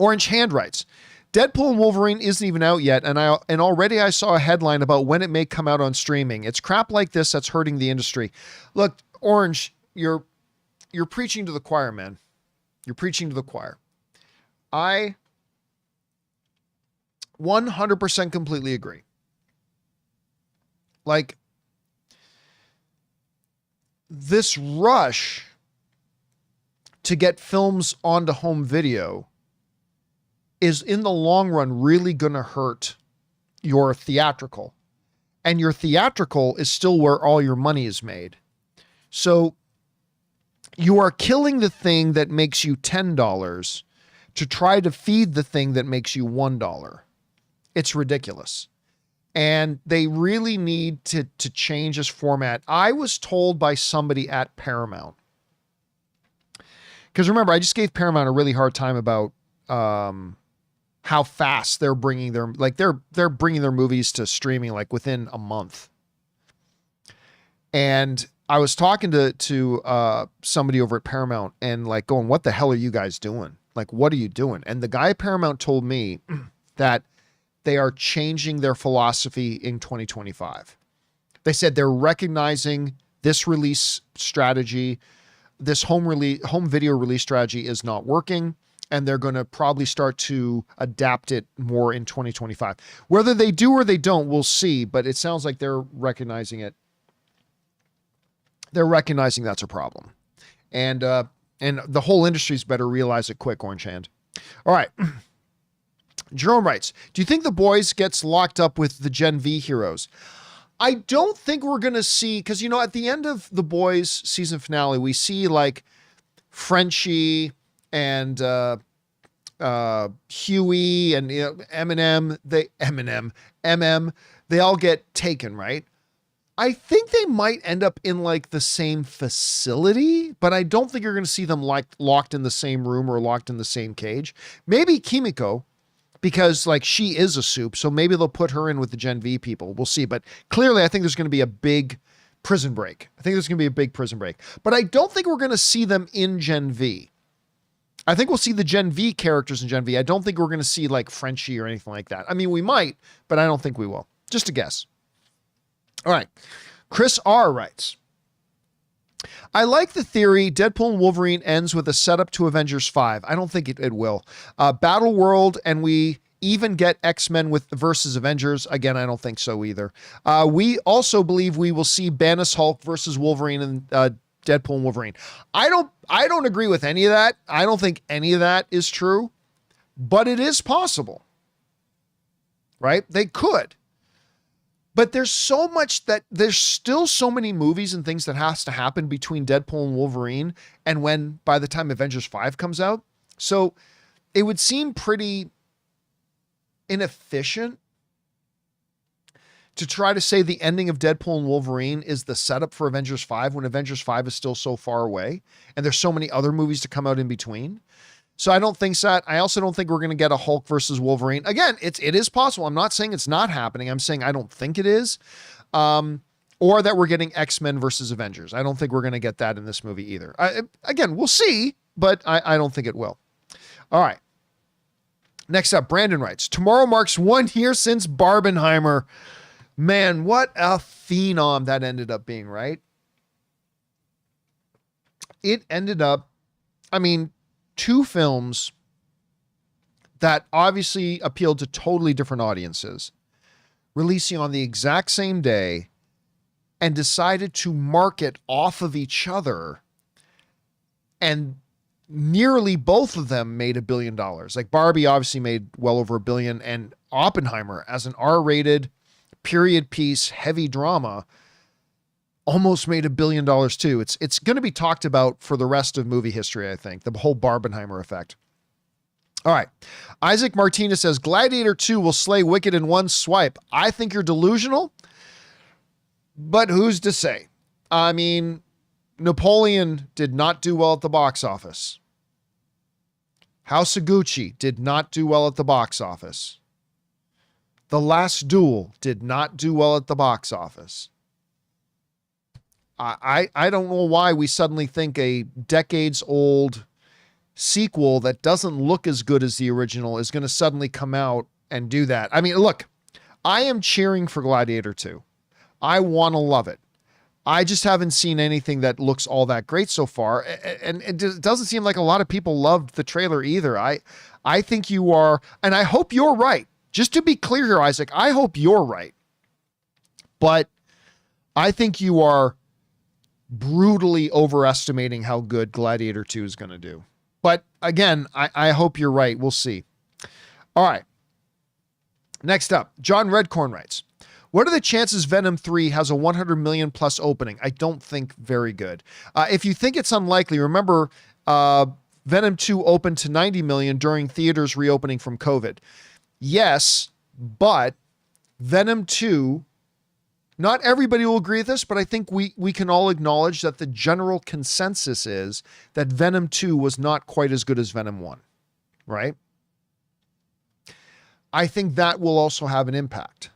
A: Orange Hand writes, Deadpool and Wolverine isn't even out yet, and already I saw a headline about when it may come out on streaming. It's crap like this that's hurting the industry. Look, Orange, you're preaching to the choir, man. You're preaching to the choir. I 100% completely agree. Like, this rush to get films onto home video is in the long run really going to hurt your theatrical. And your theatrical is still where all your money is made. So you are killing the thing that makes you $10 to try to feed the thing that makes you $1. It's ridiculous. And they really need to change this format. I was told by somebody at Paramount, because remember, I just gave Paramount a really hard time about how fast they're bringing they're bringing their movies to streaming like within a month. And I was talking to somebody over at Paramount and like going, what the hell are you guys doing? Like, what are you doing? And the guy at Paramount told me that they are changing their philosophy in 2025. They said they're recognizing this release strategy, this home video release strategy is not working, and they're going to probably start to adapt it more in 2025. Whether they do or they don't, we'll see, but it sounds like they're recognizing it. They're recognizing that's a problem. And the whole industry's better realize it quick, Orange Hand. All right. Jerome writes, do you think The Boys gets locked up with the Gen V heroes? I don't think we're going to see, because, at the end of The Boys season finale, we see like Frenchie and Huey and MM, they all get taken, right? I think they might end up in like the same facility, but I don't think you're going to see them like locked in the same room or locked in the same cage. Maybe Kimiko, because like she is a soup. So maybe they'll put her in with the Gen V people. We'll see. But clearly I think there's going to be a big prison break. But I don't think we're going to see them in Gen V. I think we'll see the Gen V characters in Gen V. I don't think we're going to see like Frenchie or anything like that. I mean, we might, but I don't think we will. Just a guess. All right. Chris R. writes, I like the theory Deadpool and Wolverine ends with a setup to Avengers 5. I don't think it will. Battle World, and we even get X-Men with versus Avengers. Again, I don't think so either. We also believe we will see Banus Hulk versus Wolverine and Deadpool and Wolverine. I don't agree with any of that. I don't think any of that is true, but it is possible, right? They could. But there's still so many movies and things that has to happen between Deadpool and Wolverine and when, by the time Avengers 5 comes out. So it would seem pretty inefficient to try to say the ending of Deadpool and Wolverine is the setup for Avengers 5 when Avengers 5 is still so far away and there's so many other movies to come out in between. So I don't think that. I also don't think we're going to get a Hulk versus Wolverine. Again, it is possible. I'm not saying it's not happening. I'm saying I don't think it is. Or that we're getting X-Men versus Avengers. I don't think we're going to get that in this movie either. Again, we'll see, but I don't think it will. All right. Next up, Brandon writes, tomorrow marks 1 year since Barbenheimer. Man, what a phenom that ended up being, right? It ended up, two films that obviously appealed to totally different audiences, releasing on the exact same day and decided to market off of each other. And nearly both of them made $1 billion. Like Barbie obviously made well over $1 billion, and Oppenheimer, as an R-rated period piece, heavy drama, almost made $1 billion too. It's going to be talked about for the rest of movie history, I think, the whole Barbenheimer effect. All right. Isaac Martinez says, Gladiator 2 will slay Wicked in one swipe. I think you're delusional, but who's to say? Napoleon did not do well at the box office. House of Gucci did not do well at the box office. The Last Duel did not do well at the box office. I don't know why we suddenly think a decades old sequel that doesn't look as good as the original is going to suddenly come out and do that. Look, I am cheering for Gladiator 2. I want to love it. I just haven't seen anything that looks all that great so far. And it doesn't seem like a lot of people loved the trailer either. I think you are, and I hope you're right. Just to be clear here, Isaac, I hope you're right. But I think you are brutally overestimating how good Gladiator 2 is going to do. But again, I hope you're right. We'll see. All right. Next up, John Redcorn writes, what are the chances Venom 3 has a 100 million plus opening? I don't think very good. If you think it's unlikely, remember Venom 2 opened to 90 million during theaters reopening from COVID. Yes, but Venom 2, not everybody will agree with this, but I think we can all acknowledge that the general consensus is that Venom 2 was not quite as good as Venom 1, right? I think that will also have an impact.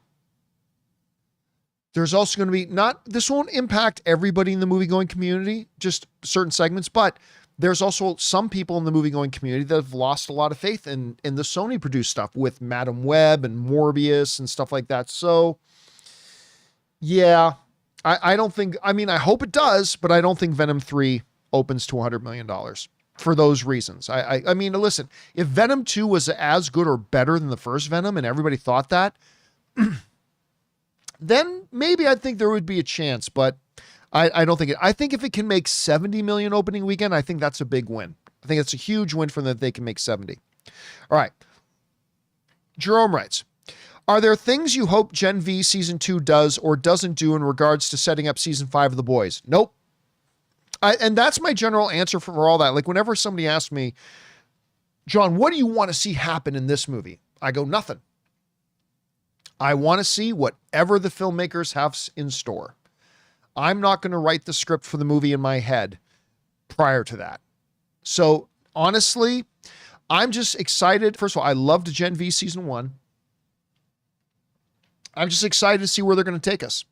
A: There's also going to be this won't impact everybody in the movie-going community, just certain segments, but there's also some people in the movie-going community that have lost a lot of faith in the Sony-produced stuff with Madam Web and Morbius and stuff like that. So, yeah, I don't think, I hope it does, but I don't think Venom 3 opens to $100 million for those reasons. I mean, listen, if Venom 2 was as good or better than the first Venom and everybody thought that, then maybe I'd think there would be a chance, but I don't think it. I think if it can make 70 million opening weekend, I think that's a big win. I think it's a huge win for them that they can make 70. All right. Jerome writes, are there things you hope Gen V season 2 does or doesn't do in regards to setting up season 5 of The Boys? Nope. And that's my general answer for all that. Like whenever somebody asks me, John, what do you want to see happen in this movie? I go, nothing. I want to see whatever the filmmakers have in store. I'm not going to write the script for the movie in my head prior to that. So honestly, I'm just excited. First of all, I loved Gen V season 1. I'm just excited to see where they're going to take us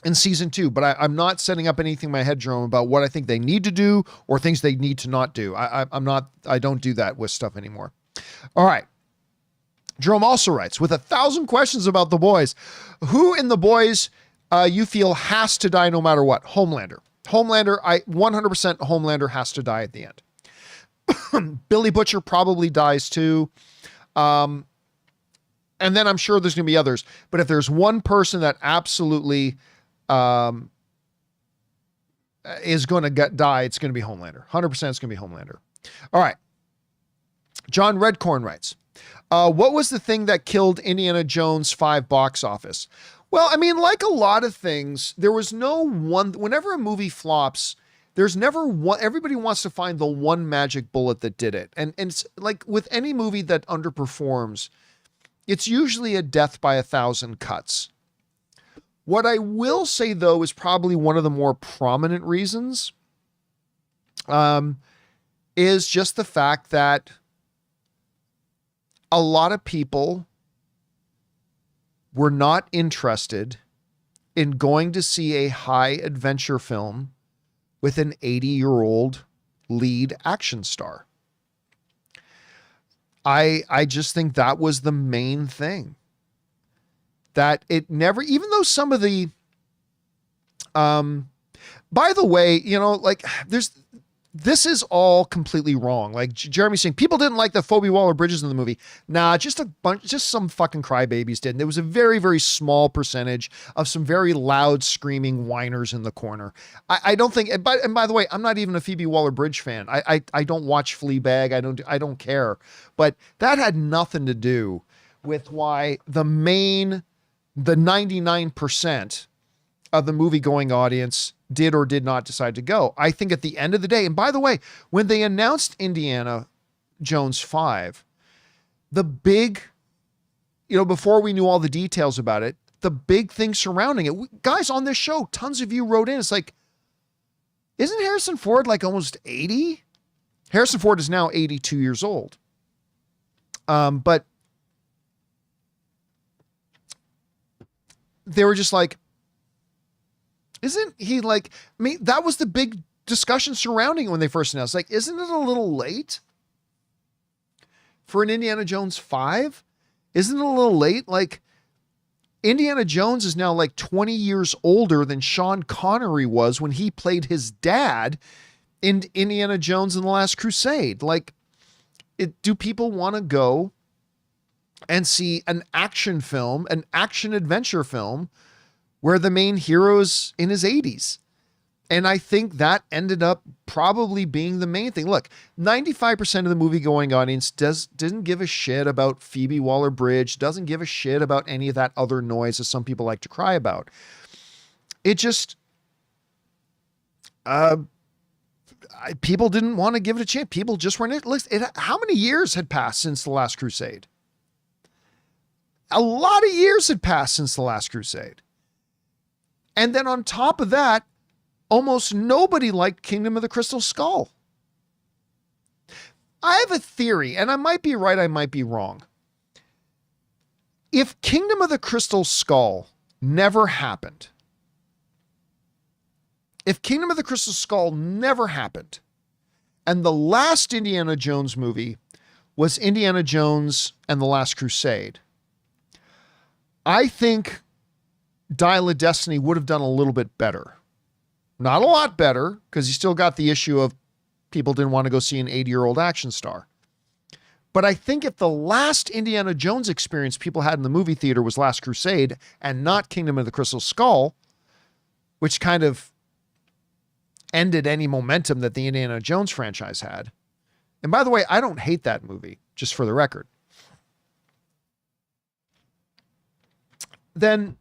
A: in season 2, but I'm not setting up anything in my head, Jerome, about what I think they need to do or things they need to not do. I don't do that with stuff anymore. All right. Jerome also writes, with 1,000 questions about The Boys, who in The Boys you feel has to die no matter what? Homelander. 100% Homelander has to die at the end. Billy Butcher probably dies too. And then I'm sure there's going to be others. But if there's one person that absolutely is going to die, it's going to be Homelander. 100% it's going to be Homelander. All right. John Redcorn writes, what was the thing that killed Indiana Jones 5 box office? Well, I mean, like a lot of things, there was no one, whenever a movie flops, there's never one, everybody wants to find the one magic bullet that did it. And it's like with any movie that underperforms, it's usually a death by 1,000 cuts. What I will say, though, is probably one of the more prominent reasons is just the fact that a lot of people were not interested in going to see a high adventure film with an 80-year-old lead action star. I just think that was the main thing. That it never, even though some of the, by the way, you know, like this is all completely wrong. Like Jeremy's saying, people didn't like the Phoebe Waller-Bridges in the movie. Nah, just some fucking crybabies did. And there was a very, very small percentage of some very loud screaming whiners in the corner. I don't think, and by the way, I'm not even a Phoebe Waller-Bridge fan. I don't watch Fleabag. I don't care, but that had nothing to do with why the 99% of the movie-going audience did or did not decide to go. I think at the end of the day, and by the way, when they announced Indiana Jones 5, the big, you know, before we knew all the details about it, the big thing surrounding it, guys on this show, tons of you wrote in. It's like, isn't Harrison Ford like almost 80? Harrison Ford is now 82 years old. But they were just like, isn't he like, I mean, that was the big discussion surrounding it when they first announced, like, isn't it a little late for an Indiana Jones 5? Isn't it a little late? Like, Indiana Jones is now like 20 years older than Sean Connery was when he played his dad in Indiana Jones and the Last Crusade. Like, do people want to go and see an action film, an action adventure film, where the main hero is in his 80s? And I think that ended up probably being the main thing. Look, 95% of the movie-going audience didn't give a shit about Phoebe Waller-Bridge, doesn't give a shit about any of that other noise that some people like to cry about. It just, people didn't want to give it a chance. People just weren't. How many years had passed since The Last Crusade? A lot of years had passed since The Last Crusade. And then on top of that, almost nobody liked Kingdom of the Crystal Skull. I have a theory, and I might be right, I might be wrong. If Kingdom of the Crystal Skull never happened, and the last Indiana Jones movie was Indiana Jones and the Last Crusade, I think Dial of Destiny would have done a little bit better. Not a lot better, because you still got the issue of people didn't want to go see an 80-year-old action star. But I think if the last Indiana Jones experience people had in the movie theater was Last Crusade and not Kingdom of the Crystal Skull, which kind of ended any momentum that the Indiana Jones franchise had. And by the way, I don't hate that movie, just for the record. Then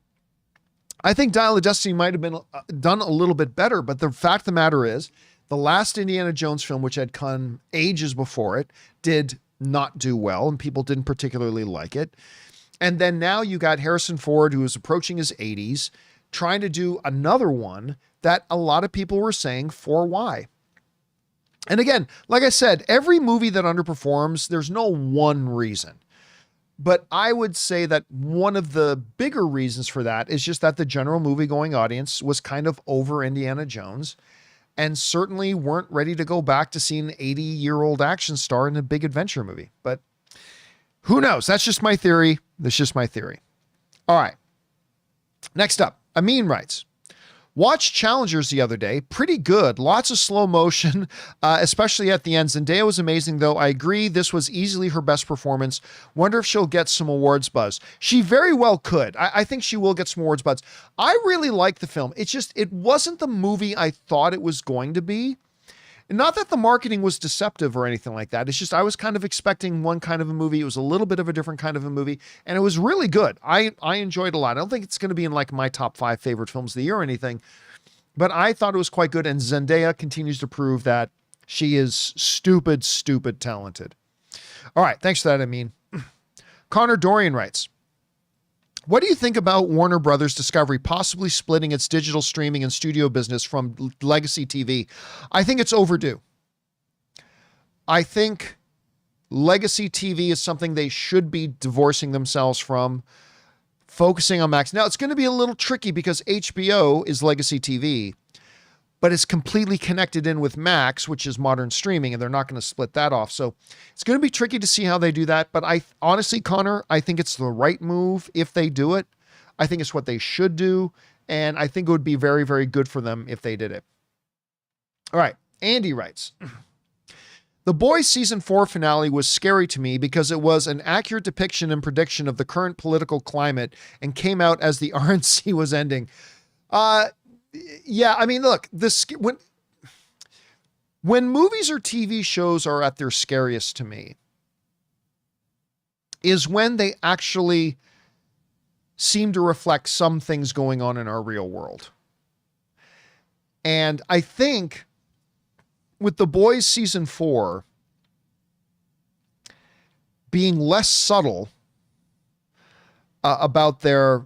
A: I think Dial of Destiny might have been done a little bit better, but the fact of the matter is, the last Indiana Jones film, which had come ages before it, did not do well, and people didn't particularly like it. And then now you got Harrison Ford, who is approaching his 80s, trying to do another one that a lot of people were saying, for why? And again, like I said, every movie that underperforms, there's no one reason. But I would say that one of the bigger reasons for that is just that the general movie-going audience was kind of over Indiana Jones and certainly weren't ready to go back to see an 80-year-old action star in a big adventure movie. But who knows? That's just my theory. That's just my theory. All right. Next up, Amin writes, Watched Challengers the other day. Pretty good. Lots of slow motion, especially at the end. Zendaya was amazing, though. I agree this was easily her best performance. Wonder if she'll get some awards buzz. She very well could. I think she will get some awards buzz. I really like the film. It's just, it wasn't the movie I thought it was going to be. Not that the marketing was deceptive or anything like that. It's just I was kind of expecting one kind of a movie. It was a little bit of a different kind of a movie, and it was really good. I enjoyed it a lot. I don't think it's going to be in like my top 5 favorite films of the year or anything, but I thought it was quite good, and Zendaya continues to prove that she is stupid talented. All right, thanks for that, Amin. Connor Dorian writes, what do you think about Warner Brothers Discovery possibly splitting its digital streaming and studio business from legacy TV? I think it's overdue. I think legacy TV is something they should be divorcing themselves from, focusing on Max. Now, it's going to be a little tricky because HBO is legacy TV, but it's completely connected in with Max, which is modern streaming, and they're not going to split that off. So it's going to be tricky to see how they do that. But I honestly, Connor, I think it's the right move if they do it. I think it's what they should do. And I think it would be very, very good for them if they did it. All right. Andy writes, The Boys season 4 finale was scary to me because it was an accurate depiction and prediction of the current political climate and came out as the RNC was ending. Yeah, I mean, look, when movies or TV shows are at their scariest to me is when they actually seem to reflect some things going on in our real world. And I think with The Boys season 4 being less subtle about their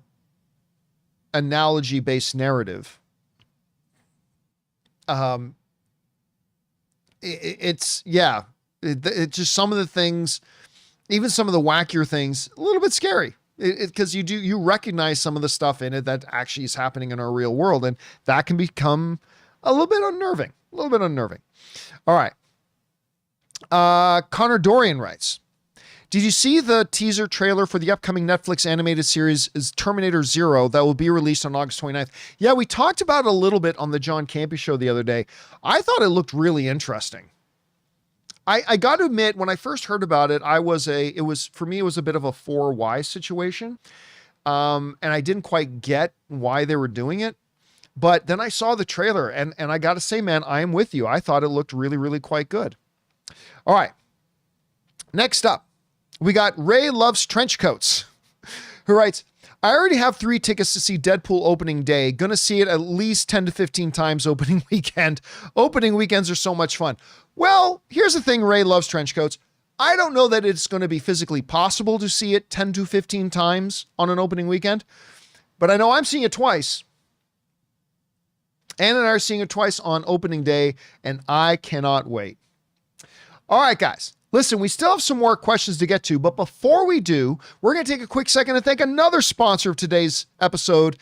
A: analogy-based narrative, it's just some of the things, even some of the wackier things, a little bit scary because you recognize some of the stuff in it that actually is happening in our real world, and that can become a little bit unnerving. All right. Connor Dorian writes, did you see the teaser trailer for the upcoming Netflix animated series is Terminator Zero that will be released on August 29th? Yeah, we talked about it a little bit on the John Campea Show the other day. I thought it looked really interesting. I got to admit, when I first heard about it, it was a bit of a 4 why situation. And I didn't quite get why they were doing it. But then I saw the trailer and I got to say, man, I am with you. I thought it looked really, really quite good. All right. Next up, we got Ray Loves Trench Coats, who writes, I already have 3 tickets to see Deadpool opening day. Gonna see it at least 10 to 15 times opening weekend. Opening weekends are so much fun. Well, here's the thing, Ray Loves Trench Coats. I don't know that it's going to be physically possible to see it 10 to 15 times on an opening weekend, but I know I'm seeing it twice. Ann and I are seeing it twice on opening day, and I cannot wait. All right, guys. Listen, we still have some more questions to get to, but before we do, we're going to take a quick second to thank another sponsor of today's episode,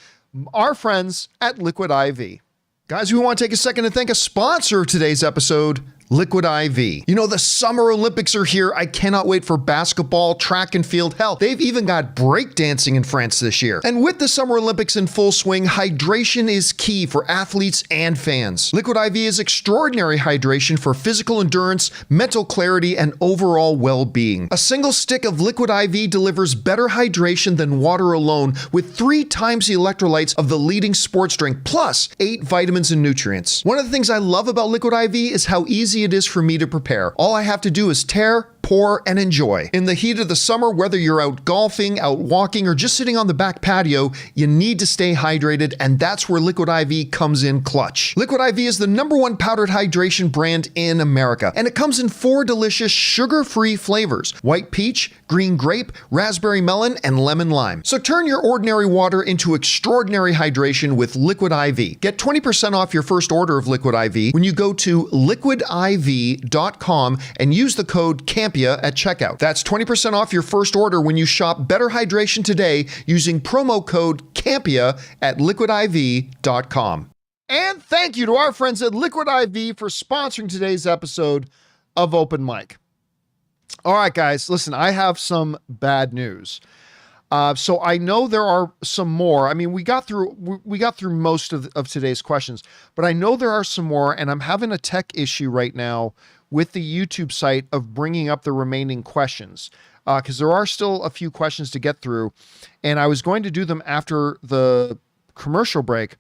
A: our friends at Liquid IV. Guys, we want to take a second to thank a sponsor of today's episode, Liquid IV. You know, the Summer Olympics are here. I cannot wait for basketball, track and field. Hell, they've even got breakdancing in France this year. And with the Summer Olympics in full swing, hydration is key for athletes and fans. Liquid IV is extraordinary hydration for physical endurance, mental clarity, and overall well-being. A single stick of Liquid IV delivers better hydration than water alone with 3 times the electrolytes of the leading sports drink, plus 8 vitamins and nutrients. One of the things I love about Liquid IV is how easy it is for me to prepare. All I have to do is tear, pour, and enjoy. In the heat of the summer, whether you're out golfing, out walking, or just sitting on the back patio, you need to stay hydrated, and that's where Liquid IV comes in clutch. Liquid IV is the #1 powdered hydration brand in America, and it comes in 4 delicious sugar-free flavors: white peach, green grape, raspberry melon, and lemon lime. So turn your ordinary water into extraordinary hydration with Liquid IV. Get 20% off your first order of Liquid IV when you go to liquidiv.com and use the code CAMPEA at checkout. That's 20% off your first order when you shop Better Hydration today using promo code CAMPEA at liquidiv.com. And thank you to our friends at Liquid IV for sponsoring today's episode of Open Mic. All right, guys, listen, I have some bad news. So I know there are some more. I mean, we got through most of today's questions, but I know there are some more, and I'm having a tech issue right now with the YouTube site of bringing up the remaining questions, because there are still a few questions to get through, and I was going to do them after the commercial break,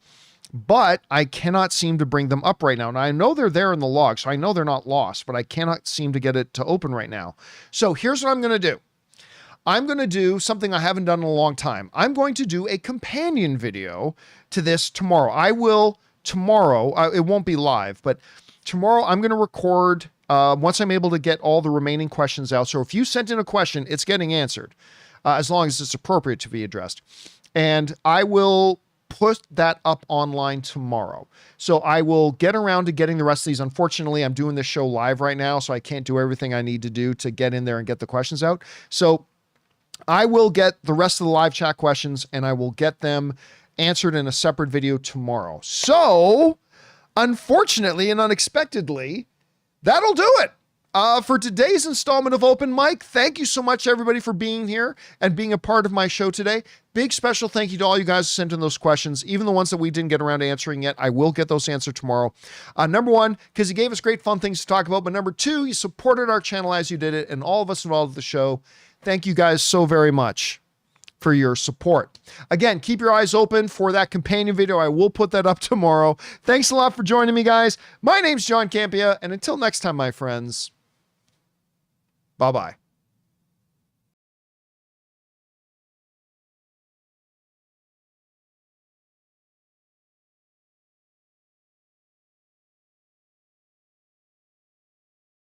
A: but I cannot seem to bring them up right now. And I know they're there in the log, so I know they're not lost, but I cannot seem to get it to open right now. So here's what I'm going to do. I'm going to do something I haven't done in a long time. I'm going to do a companion video to this tomorrow. I will tomorrow. It won't be live, but tomorrow I'm going to record once I'm able to get all the remaining questions out. So if you sent in a question, it's getting answered as long as it's appropriate to be addressed. And I will put that up online tomorrow. So I will get around to getting the rest of these. Unfortunately, I'm doing this show live right now, so I can't do everything I need to do to get in there and get the questions out. So I will get the rest of the live chat questions and I will get them answered in a separate video tomorrow. So, unfortunately and unexpectedly, that'll do it for today's installment of Open Mic. Thank you so much, everybody, for being here and being a part of my show today. Big special thank you to all you guys who sent in those questions, even the ones that we didn't get around to answering yet. I will get those answered tomorrow. Number one, because you gave us great fun things to talk about. But number two, you supported our channel as you did it, and all of us involved with the show. Thank you guys so very much for your support. Again, keep your eyes open for that companion video. I will put that up tomorrow. Thanks a lot for joining me, guys. My name's John Campea, and until next time, my friends, bye-bye.